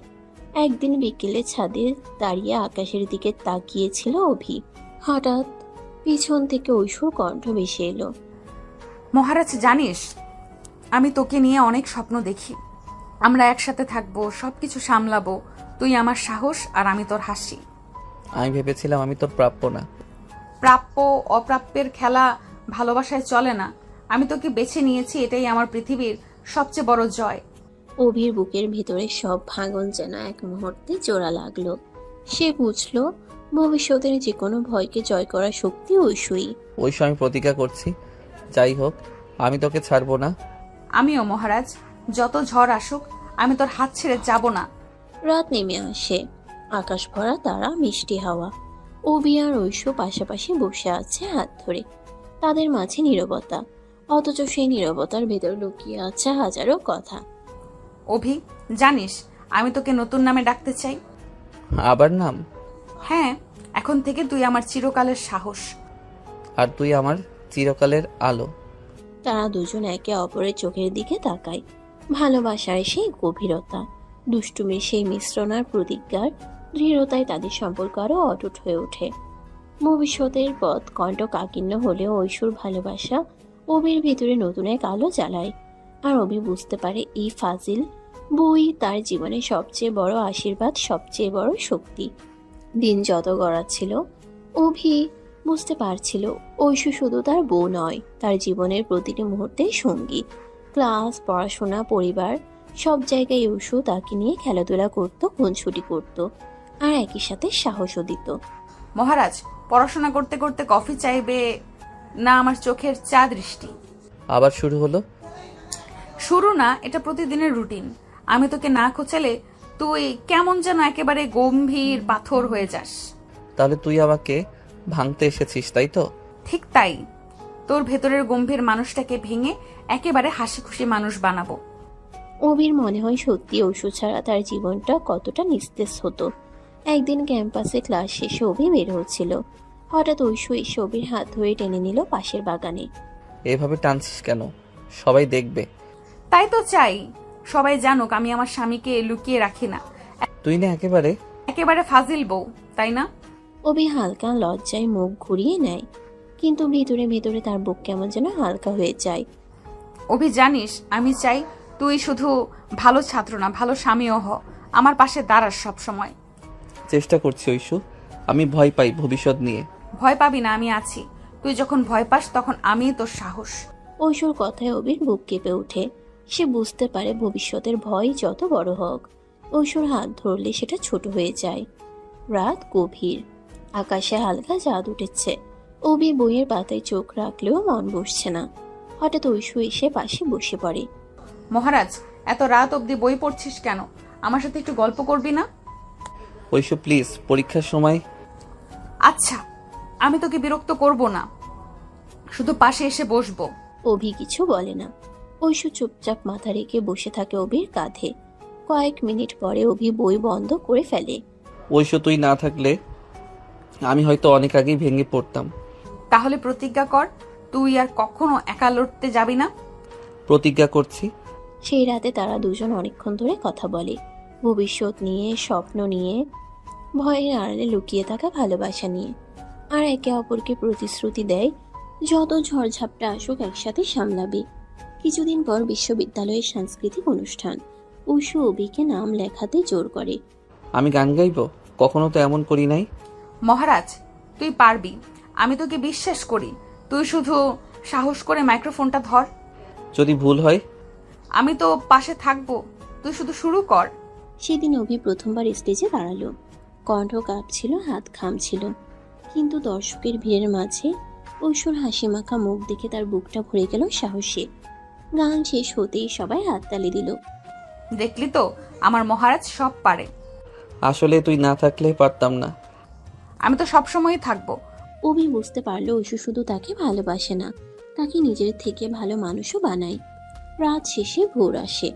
একদিন বিকেলে ছাদে দাঁড়িয়ে আকাশের দিকে তাকিয়েছিল অভি। হঠাৎ পিছন থেকে ঐশুর কণ্ঠ ভেসে এলো, মহারাজ, জানিস আমি তোকে নিয়ে অনেক স্বপ্ন দেখি। আমরা একসাথে থাকবো, সবকিছু সামলাবো। তুই আমার সাহস আর আমি তোর হাসি। আমি ভেবেছিলাম আমি তোর প্রাপ্য না। প্রাপ্য অপ্রাপ্যের খেলা ভালোবাসায় চলে না। আমি তোকে বেছে নিয়েছি, এটাই আমার পৃথিবীর সবচেয়ে বড় জয়। অভির বুকের ভিতরে সব ভাঙন যেন এক মুহূর্তে জোড়া লাগলো। সে বুঝলো ভবিষ্যতের যে কোনো ভয়কে জয় করার শক্তি ঐশুই। ঐশু, আমি প্রতিজ্ঞা করছি, যাই হোক আমি তোকে ছাড়বো না। আমিও মহারাজ, যত ঝড় আসুক আমি তোর হাত ছেড়ে যাব না। রাত নেমে আসে, আকাশ ভরা তারা, মিষ্টি হাওয়া। অভি আর ঐশু পাশাপাশি বসে আছে হাত ধরে। তাদের মাঝে নীরবতা, অথচ সেই নীরবতার ভেতর লুকিয়ে আছে হাজারো কথা। অভি, জানিস আমি তোকে নতুন নামে ডাকতে চাই। আবার নাম? হ্যাঁ, এখন থেকে তুই আমার চিরকালের সাহস। আর তুই আমার চিরকালের আলো। তারা দুজন একে অপরের চোখের দিকে তাকায়। ভালোবাসার সেই গভীরতা, দুষ্টুমির সেই মিশ্রণ আর প্রতিজ্ঞার দৃঢ়তায় তাদের সম্পর্ক আরো অটুট হয়ে ওঠে। ভবিষ্যতের পথ কণ্টকাকীর্ণ হলেও ঐশুর ভালোবাসা অভির ভিতরে নতুন এক আলো জ্বালায়। আর অভি বুঝতে পারে এই ফাজিল বই তার জীবনে সবচেয়ে বড় আশীর্বাদ, সবচেয়ে বড় শক্তি। দিন যত গড়াচ্ছিল অভি বুঝতে পারছিল ঐশু শুধু তার বউ নয়, তার জীবনের প্রতিটি মুহূর্তের সঙ্গী। ক্লাস, পড়াশোনা, পরিবার, সব জায়গায় ঐশু তাকে নিয়ে খেলাধুলা করত, খুনছুটি করত, আর একই সাথে সাহসও দিত। মহারাজ, পড়াশোনা করতে করতে কফি চাইবে না আমার চোখের চা দৃষ্টি? আবার শুরু হলো? শুরু না, এটা প্রতিদিনের রুটিন। আমি তোকে না খোঁচালে তুই কেমন যেন একেবারে গম্ভীর পাথর হয়ে যাস। তাহলে তুই আমাকে ভাঙতে এসেছিস, তাই তো? ঠিক তাই, তোর ভেতরের গম্ভীর মানুষটাকে ভেঙে একেবারে হাসি খুশি মানুষ বানাবো। অভির মনে হয় সত্যি ঐশু ছাড়া তার জীবনটা কতটা নিস্তেজ হতো। একদিন ক্যাম্পাসে ক্লাস শেষে অভি বের হচ্ছিল। হঠাৎ ঐশু এসে অভির হাত ধরে টেনে নিল পাশের বাগানে। এভাবে টানছিস কেন? সবাই দেখবে। তাই তো চাই সবাই জানুক আমি আমার স্বামীকে লুকিয়ে রাখি না। তুই না একেবারে ফাজিল বউ, তাই না? অভি হালকা লজ্জায় মুখ ঘুরিয়ে নেয়, কিন্তু ভিতরে ভিতরে তার বুক কেমন যেন হালকা হয়ে যায়। অভি, জানিস আমি চাই তুই শুধু ভালো ছাত্র না, ভালো স্বামীও হ। আমার পাশে দাঁড়াস সব সময়। চেষ্টা করছি ঐশু, আমি ভয় পাই ভবিষ্যৎ নিয়ে। ভয় পাবি না, আমি আছি। তুই যখন ভয় পাস তখন আমি তোর সাহস। ঐশুর কথায় অভির বুক কেঁপে ওঠে। সে বুঝতে পারে ভবিষ্যতের ভয় যত বড় হোক, ঐশুর হাত ধরলে সেটা ছোট হয়ে যায়। রাত গভীর, আকাশে হালকা চাঁদ উঠেছে। অভি বইয়ের পাতায় চোখ রাখলেও মন বসছে না। হঠাৎ ঐশু এসে পাশে বসে পড়ে। মহারাজ, এত রাত অবধি বই পড়ছিস কেন? আমার সাথে একটু গল্প করবি না? ঐশু প্লিজ, পরীক্ষার সময়। আচ্ছা, আমি তোকে বিরক্ত করব না, শুধু পাশে এসে বসবো। অভি কিছু বলে না। ঐশু চুপচাপ মাথা রেখে বসে থাকে অভির কাঁধে। কয়েক মিনিট পরে অভি বই বন্ধ করে ফেলে। ঐশু তুই না থাকলে আমি হয়তো অনেক আগেই ভেঙে পড়তাম। তাহলে প্রতিজ্ঞা কর তুই আর কখনো একা লড়তে যাবি না। প্রতিজ্ঞা করছি। সেই রাতে তারা দুজন অনেকক্ষণ ধরে কথা বলে, ভবিষ্যৎ নিয়ে, স্বপ্ন নিয়ে, ভয়ের আড়ালে লুকিয়ে থাকা ভালোবাসা নিয়ে। আর একে অপরকে প্রতিশ্রুতি দেয় যত ঝড়ঝাপটা আসুক একসাথে সামলাবে। কিছুদিন পর বিশ্ববিদ্যালয়ের সাংস্কৃতিক অনুষ্ঠান। ঐশু অভিকে নাম লেখাতে জোর করে। আমি গান গাইব? কখনো তো এমন করি নাই। মহারাজ, তুই পারবি, আমি তোকে বিশ্বাস করি। তুই শুধু সাহস করে মাইক্রোফোনটা ধর। যদি ভুল হয়? আমি তো পাশে থাকবো, তুই শুধু শুরু কর। সেদিন অভি প্রথমবার স্টেজে দাঁড়ালো। কণ্ঠ কাঁপছিল, হাত ঘামছিল, কিন্তু দর্শকের ভিড়ের মাঝে ঐশ্বর হাসি মাখা মুখ দেখে তার বুকটা ভরে গেল সাহসে। গান শেষ হতেই সবাই হাততালি দিল। দেখলি তো, আমার মহারাজ সব পারে। আসলে তুই না থাকলে পারতাম না। আমি তো সবসময়ই থাকবো। অভি বুঝতে পারলো ঐশু শুধু তাকে ভালোবাসে না, তাকে নিজের থেকে ভালো মানুষও বানায়। রাত শেষে ভোর আসে।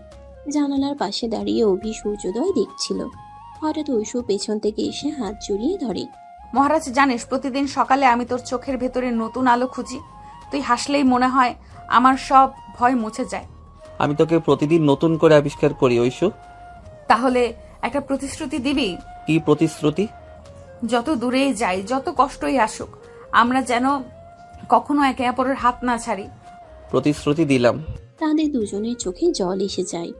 জানালার পাশে দাঁড়িয়ে অভি সূর্যোদয় দেখছিল। হঠাৎ ঐশু পেছন থেকে এসে হাত জড়িয়ে ধরে। মহারাজ, জানিস প্রতিদিন সকালে আমি তোর চোখের ভেতরে নতুন আলো খুঁজি। তুই হাসলেই মনে হয় আমার সব ভয় মুছে যায়। আমি তোকে প্রতিদিন নতুন করে আবিষ্কার করি ঐশু। তাহলে একটা প্রতিশ্রুতি দিবি? কি প্রতিশ্রুতি? যত দূরেই যাই, যত কষ্টই আসুক, আমরা যেন কখনো একে অপরের হাত না ছাড়ি। প্রতিশ্রুতি দিলাম। তাদের দুজনের চোখে জল এসে যায়,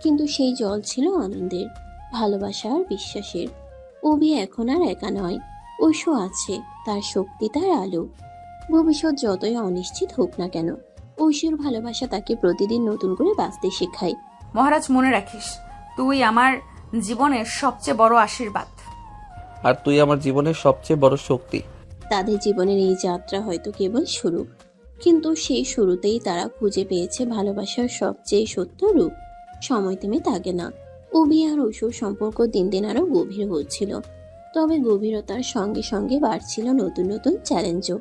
কিন্তু সেই জল ছিল আনন্দের, ভালোবাসা আর বিশ্বাসের। অভি এখন আর একা নয়, ঐশু আছে, তার শক্তি, তার আলো। ভবিষ্যৎ যতই অনিশ্চিত হোক না কেন, ঐশুর ভালোবাসা তাকে প্রতিদিন নতুন করে বাঁচতে শেখায়। মহারাজ, মনে রাখিস, তুই আমার জীবনের সবচেয়ে বড় আশীর্বাদ। আর তুই আমার জীবনের সবচেয়ে বড় শক্তি। তাদের জীবনের এই যাত্রা হয়তো কেবল শুরু, কিন্তু সেই শুরুতেই তারা খুঁজে পেয়েছে ভালোবাসার সবচেয়ে সত্য রূপ। সময় থেমে থাকে না। অভি আর ঐশুর সম্পর্ক দিন দিন আরো গভীর হচ্ছিল, তবে গভীরতার সঙ্গে সঙ্গে বাড়ছিল নতুন নতুন চ্যালেঞ্জও।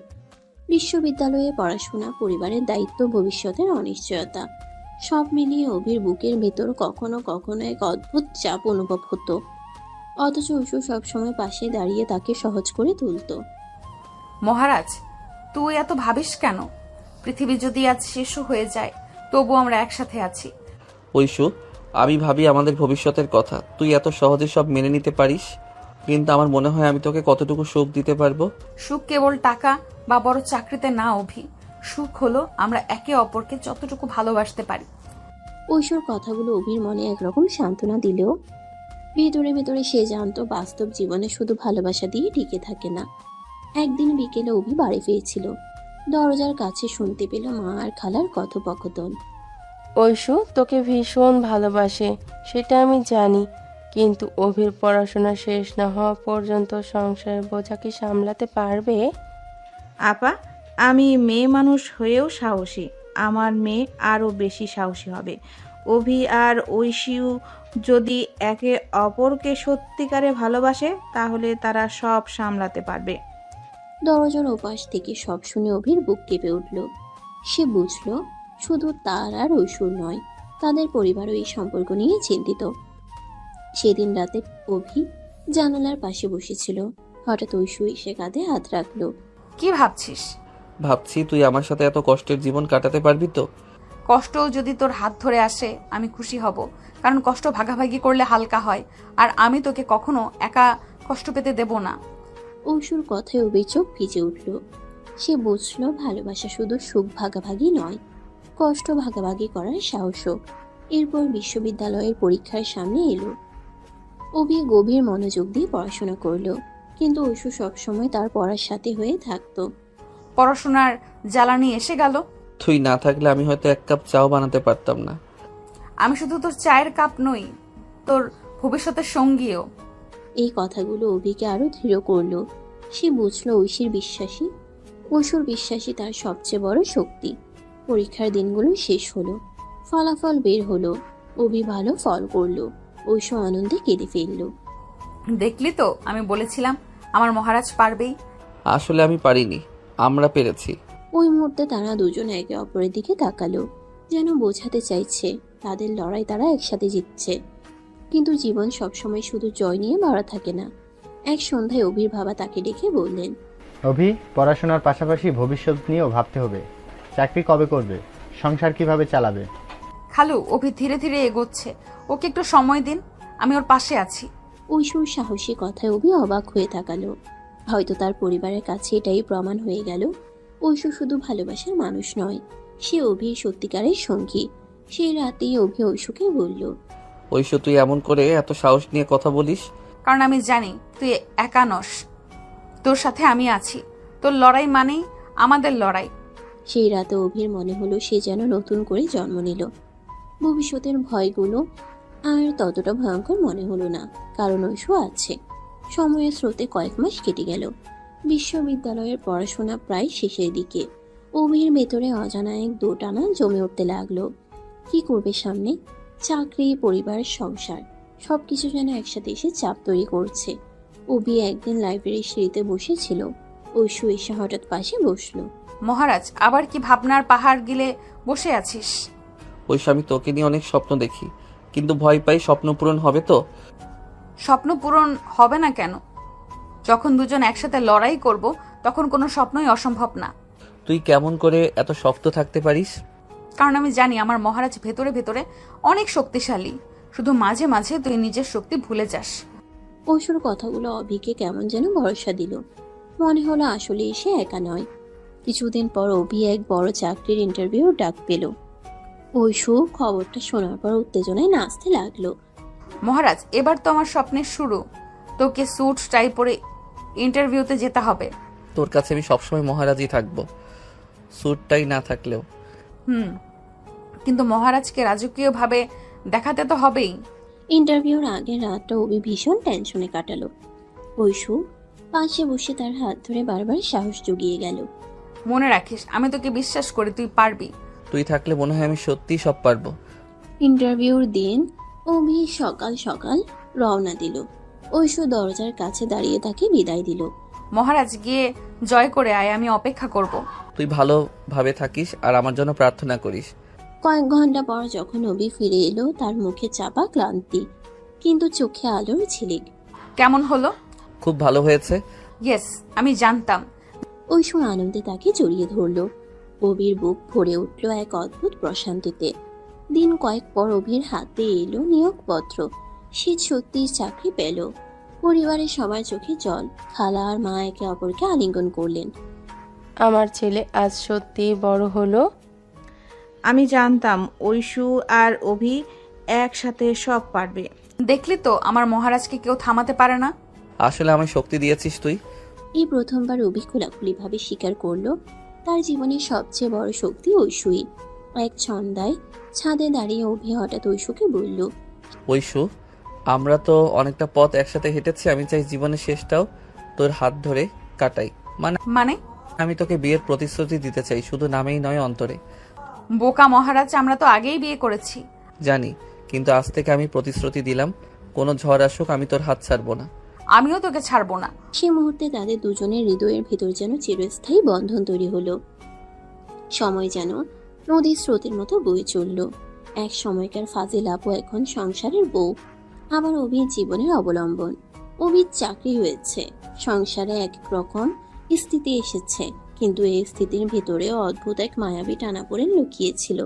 বিশ্ববিদ্যালয়ে পড়াশোনা, পরিবারের দায়িত্ব, ভবিষ্যতের অনিশ্চয়তা, সব মিলিয়ে অভির বুকের ভেতর কখনো কখনো এক অদ্ভুত চাপ অনুভব হতো। অথচ ঐশু সবসময় পাশে দাঁড়িয়ে তাকে সহজ করে তুলত। মহারাজ, তুই এত ভাবিস কেন? পৃথিবী যদি আজ শেষও হয়ে যায়, তবু আমরা একসাথে আছি। ঐশু, আমি ভাবি আমাদের ভবিষ্যতের কথা। তুই এত সহজে সব মেনে নিতে পারিস, কিন্তু আমার মনে হয় আমি তোকে কতটুকু সুখ দিতে পারবো। সুখ কেবল টাকা বা বড় চাকরিতে না অভি। সুখ হলো আমরা একে অপরকে যতটুকু ভালোবাসতে পারি। ঐশ্বর কথাগুলো অভির মনে একরকম সান্ত্বনা দিলেও ভেতরে ভেতরে সে জানতো বাস্তব জীবনে শুধু ভালোবাসা দিয়ে টিকে থাকে না। একদিন বিকেলে অভি বাড়ি ফিরছিল। দরজার কাছে শুনতে পেল মা আর খালার কথোপকথন। ঐশু তোকে ভীষণ ভালোবাসে, সেটা আমি জানি, কিন্তু অভির পড়াশোনা শেষ না হওয়া পর্যন্ত সংসারের বোঝা কি সামলাতে পারবে? আপা, আমি মেয়ে মানুষ হয়েও সাহসী। আমার মেয়ে আরও বেশি সাহসী হবে। অভি আর ঐশিও যদি একে অপরকে সত্যিকারে ভালোবাসে তাহলে তারা সব সামলাতে পারবে। দরজার ওপাশ থেকে সব শুনে অভির বুক কেঁপে উঠল। সে বুঝল শুধু তার আর ঐশ্বর নয়, তাদের পরিবারও এই সম্পর্ক নিয়ে চিন্তিত। সেদিন রাতে অভি জানালার পাশে বসেছিল। হঠাৎ ঐশু এসে কাঁধে হাত রাখলো। কি ভাবছিস? ভাবছি তুই আমার সাথে এত কষ্টের জীবন কাটাতে পারবি তো। কষ্টও যদি তোর হাত ধরে আসে আমি খুশি হব, কারণ কষ্ট ভাগাভাগি করলে হালকা হয়, আর আমি তোকে কখনো একা কষ্ট পেতে দেব না। ঐশুর কথায় অভির চোখ ভিজে উঠল। সে বুঝল ভালোবাসা শুধু সুখ ভাগাভাগি নয়, কষ্ট ভাগাভাগি করার সাহসও। এরপর বিশ্ববিদ্যালয়ের পরীক্ষার সামনে এলো। অভি গভীর মনোযোগ দিয়ে পড়াশোনা করলো, কিন্তু ঐশু সবসময় তার পড়ার সাথে হয়ে থাকতো। পড়াশোনার জ্বালানি এসে গেল। তুই না থাকলে আমি হয়তো এক কাপ চাও বানাতে পারতাম না। আমি শুধু তোর চায়ের কাপ নই, তোর ভবিষ্যতের সঙ্গীও। এই কথাগুলো অভিকে আরো দৃঢ় করলো। সে বুঝলো ঐশুর বিশ্বাসী তার সবচেয়ে বড় শক্তি। পরীক্ষার দিনগুলো শেষ হলো, ফলাফল বের হলো। অভি ভালো ফল করলো, ঐশু আনন্দে কেঁদে ফেললো। দেখলি তো, আমি বলেছিলাম আমার মহারাজ পারবেই। আসলে আমি পারিনি, আমরা পেরেছি। ওই মুহূর্তে তারা দুজন একে অপরের দিকে তাকালো, যেন বোঝাতে চাইছে তাদের লড়াই তারা একসাথে জিতছে। কিন্তু জীবন সবসময় শুধু জয় নিয়ে ভরা থাকে না। এক সন্ধ্যায় অভির বাবা তাকে ডেকে বললেন, অভি, পড়াশোনার পাশাপাশি ভবিষ্যৎ নিয়েও ভাবতে হবে। চাকরি কবে করবে? সংসার কিভাবে চালাবে? খালু, অভি ধীরে ধীরে এগোচ্ছে, ওকে একটু সময় দিন, আমি ওর পাশে আছি। ঐশুর সাহসী কথায় অভি অবাক হয়ে তাকালো। হয়তো তার পরিবারের কাছে এটাই প্রমাণ হয়ে গেল, ঐশু শুধু ভালোবাসার মানুষ নয়, সে অভির সত্যিকারের সঙ্গী। সেই রাতেই অভি ঐশুকে বলল, ঐশু, তুই এমন করে এত সাহস নিয়ে কথা বলিস? কারণ আমি জানি তুই একা নস, তোর সাথে আমি আছি। তোর লড়াই মানেই আমাদের লড়াই। সেই রাতে অভির মনে হলো সে যেন নতুন করে জন্ম নিল। ভবিষ্যতের ভয়গুলো আর ততটা ভয়ঙ্কর মনে হলো না, কারণ ঐশু আছে। সময়ের স্রোতে কয়েক মাস কেটে গেল। বিশ্ববিদ্যালয়ের পড়াশোনা প্রায় শেষের দিকে। অভির ভেতরে অজানা এক দোটানা জমে উঠতে লাগলো। কি করবে সামনে? চাকরি, পরিবার, সংসার, সবকিছু যেন একসাথে এসে চাপ তৈরি করছে। অভি একদিন লাইব্রেরির সিঁড়িতে বসেছিল। ঐশু এসে হঠাৎ পাশে বসলো। মহারাজ, আবার কি ভাবনার পাহাড় গিলে বসে আছিস? ঐশু, আমি তোকে নিয়ে অনেক স্বপ্ন দেখি, কিন্তু ভয় পাই স্বপ্ন পূরণ হবে তো। স্বপ্ন পূরণ হবে না কেন? যখন দুজন একসাথে লড়াই করব তখন কোনো স্বপ্নই অসম্ভব না। তুই কেমন করে এত শক্ত থাকতে পারিস? কারণ আমি জানি আমার মহারাজ ভেতরে ভেতরে অনেক শক্তিশালী, শুধু মাঝে মাঝে তুই নিজের শক্তি ভুলে যাস। ঐশুর কথাগুলো অভিকে কেমন যেন ভরসা দিল। মনে হলো আসলে সে একা নয়। কিছুদিন পর অভি এক বড় চাকরির ইন্টারভিউ ডাক পেল। ঐশু খবরটা শোনার পর উত্তেজনায় নাচতে লাগলো। মহারাজ, এবার তো আমার স্বপ্নের শুরু, তোকে স্যুট টাই পরে ইন্টারভিউতে যেতে হবে। তোর কাছে আমি সবসময় মহারাজই থাকবো, স্যুটটাই না থাকলেও। কিন্তু মহারাজকে রাজকীয়ভাবে দেখাতে তো হবেই। ইন্টারভিউর আগের রাতটা অভি ভীষণ টেনশনে কাটালো। ঐশু পাশে বসে তার হাত ধরে বারবার সাহস জুগিয়ে গেল। মনে রাখিস, আমি তোকে বিশ্বাস করি, তুই পারবি। তুই থাকলে মনে হয় আমি সত্যিই সব পারবো। ইন্টারভিউর দিন অভি সকাল সকাল রওনা দিল। ঐশু দরজার কাছে দাঁড়িয়ে তাকে বিদায় দিল। মহারাজ, গিয়ে জয় করে আয়, আমি অপেক্ষা করব। তুই ভালোভাবে থাকিস আর আমার জন্য প্রার্থনা করিস। কয়েক ঘন্টা পর যখন অভি ফিরে এলো, তার মুখে চাপা ক্লান্তি, কিন্তু চোখে আলোর ঝিলিক। কেমন হলো? খুব ভালো হয়েছে। ইয়েস, আমি জানতাম। ঐশু আনন্দে তাকে জড়িয়ে ধরল। অভির বুক ভরে উঠল এক অদ্ভুত প্রশান্তিতে। দিন কয়েক পর অভির হাতে এলো নিয়োগপত্র। সে সত্যিই চাকরি পেল। পরিবারের সবার চোখে জল। খালা আর মা একে অপরকে আলিঙ্গন করলেন। আমার ছেলে আজ সত্যি বড় হলো। আমি জানতাম ঐশু আর অভি একসাথে সব পারবে। দেখলি তো, আমার মহারাজকে কেউ থামাতে পারে না। আসলে আমায় শক্তি দিয়েছিস তুই। এই প্রথমবার অভি খোলাখুলিভাবে স্বীকার করলো তার জীবনের সবচেয়ে বড় শক্তি ঐশুই। এক সন্ধ্যায় ছাদে দাঁড়িয়ে অভি হঠাৎ ঐশুকে বলল, ঐশু, আমরা তো অনেকটা পথ একসাথে হেঁটেছি, আমি চাই জীবনের শেষটাও তোর হাত ধরে কাটাই। মানে মানে আমি তোকে বিয়ের প্রতিশ্রুতি দিতে চাই, শুধু নামেই নয়, অন্তরে। বোকা মহারাজ, আমরা তো আগেই বিয়ে করেছি। জানি, কিন্তু আজ থেকে আমি প্রতিশ্রুতি দিলাম, কোনো ঝড় আসুক আমি তোর হাত ছাড়বো না। আমিও তোকে ছাড়বো না। সে মুহূর্তে তাদের দুজনের হৃদয়ের ভেতর যেন চিরস্থায়ী বন্ধন তৈরি হলো। সময় যেন নদীর স্রোতের মতো বয়ে চলল। এক সময়কার ফাজিল আপু এখন সংসারের বউ, আবার অভির জীবনের অবলম্বন। অভির চাকরি হয়েছে, সংসারে এক রকম স্থিতি এসেছে, কিন্তু এই স্থিতির ভেতরে অদ্ভুত এক মায়াবী টানাপোড়েন লুকিয়েছিল।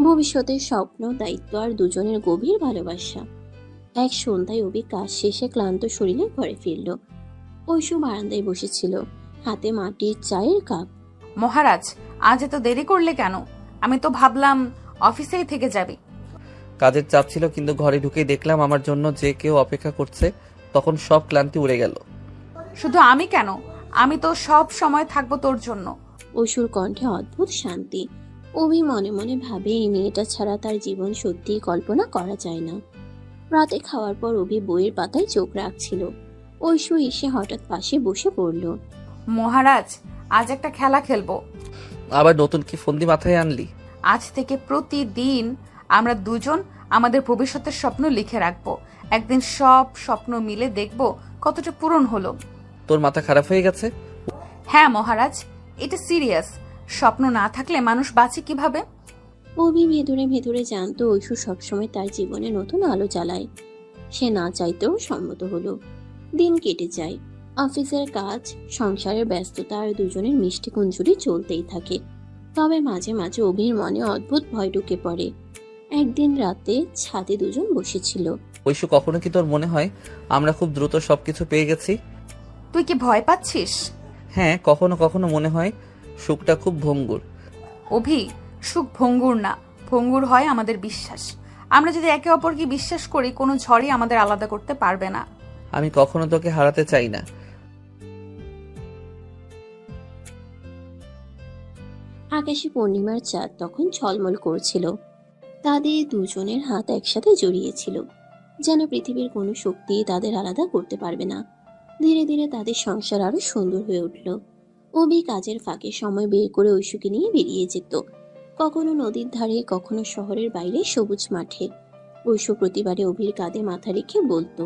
ভবিষ্যতের স্বপ্ন, দায়িত্ব আর দুজনের গভীর ভালোবাসা। এক সন্ধ্যায় অভি কাজ শেষে ক্লান্ত শরীরে ঘরে ফিরল। ঐশু বারান্দায় বসেছিল, হাতে মাটির চায়ের কাপ। মহারাজ, আজ এত দেরি করলে কেন? আমি তো ভাবলাম অফিসেই থেকে যাবি। কাজের চাপ ছিল, কিন্তু ঘরে ঢুকেই দেখলাম আমার জন্য যে কেউ অপেক্ষা করছে, তখন সব ক্লান্তি উড়ে গেল। শুধু আমি কেন, আমি তো সব সময় থাকবো তোর জন্য। ঐশুর কণ্ঠে অদ্ভুত শান্তি। অভি মনে মনে ভাবে এই মেয়েটা ছাড়া তার জীবন সত্যিই কল্পনা করা যায় না। রাতে খাওয়ার পর অভি বইয়ের পাতায় চোখ রাখছিল। ঐশু এসে হঠাৎ পাশে বসে পড়ল। মহারাজ, আজ একটা খেলা খেলবো। আবার নতুন কি ফন্দি মাথায় আনলি? আজ থেকে প্রতিদিন আমরা দুজন আমাদের ভবিষ্যতের স্বপ্ন লিখে রাখবো। একদিন সব স্বপ্ন মিলে দেখবো কতটা পূরণ হলো। তোর মাথা খারাপ হয়ে গেছে? হ্যাঁ মহারাজ, এটা সিরিয়াস। স্বপ্ন না থাকলে মানুষ বাঁচে কিভাবে? অভি ভেতরে ভেতরে জানতো ঐশু সবসময় তার জীবনে নতুন আলো জ্বালায়। সে না চাইতেও সম্মত হলো। দিন কেটে যায়, অফিসের কাজ, সংসারের ব্যস্ততা আর দুজনের মিষ্টি কুঞ্জুরি চলতেই থাকে। তবে মাঝে মাঝে অভির মনে অদ্ভুত ভয় ঢুকে পড়ে। একদিন রাতে ছাদে দুজন বসেছিল। ঐশু, কখনো কি তোর মনে হয় আমরা খুব দ্রুত সবকিছু পেয়ে গেছি? তুই কি ভয় পাচ্ছিস? হ্যাঁ, কখনো কখনো মনে হয় সুখটা খুব ভঙ্গুর। অভি, সুখ ভঙ্গুর না, ভঙ্গুর হয় আমাদের বিশ্বাস। আমরা যদি একে অপরকে বিশ্বাস করি, কোনো ঝড়ই আমাদের আলাদা করতে পারবে না। আমি কখনো তোকে হারাতে চাই না। আকাশে পূর্ণিমার চাঁদ তখন ঝলমল করছিল। তাদের দুজনের হাত একসাথে জড়িয়েছিল, যেন পৃথিবীর কোনো শক্তি তাদের আলাদা করতে পারবে না। ধীরে ধীরে তাদের সংসার আরো সুন্দর হয়ে উঠল। অভি কাজের ফাঁকে সময় বের করে ঐশুকে নিয়ে বেরিয়ে যেত, কখনো নদীর ধারে, কখনো শহরের বাইরে সবুজ মাঠে। ঐশু প্রতিবারে অভির কাঁধে মাথা রেখে বলতো,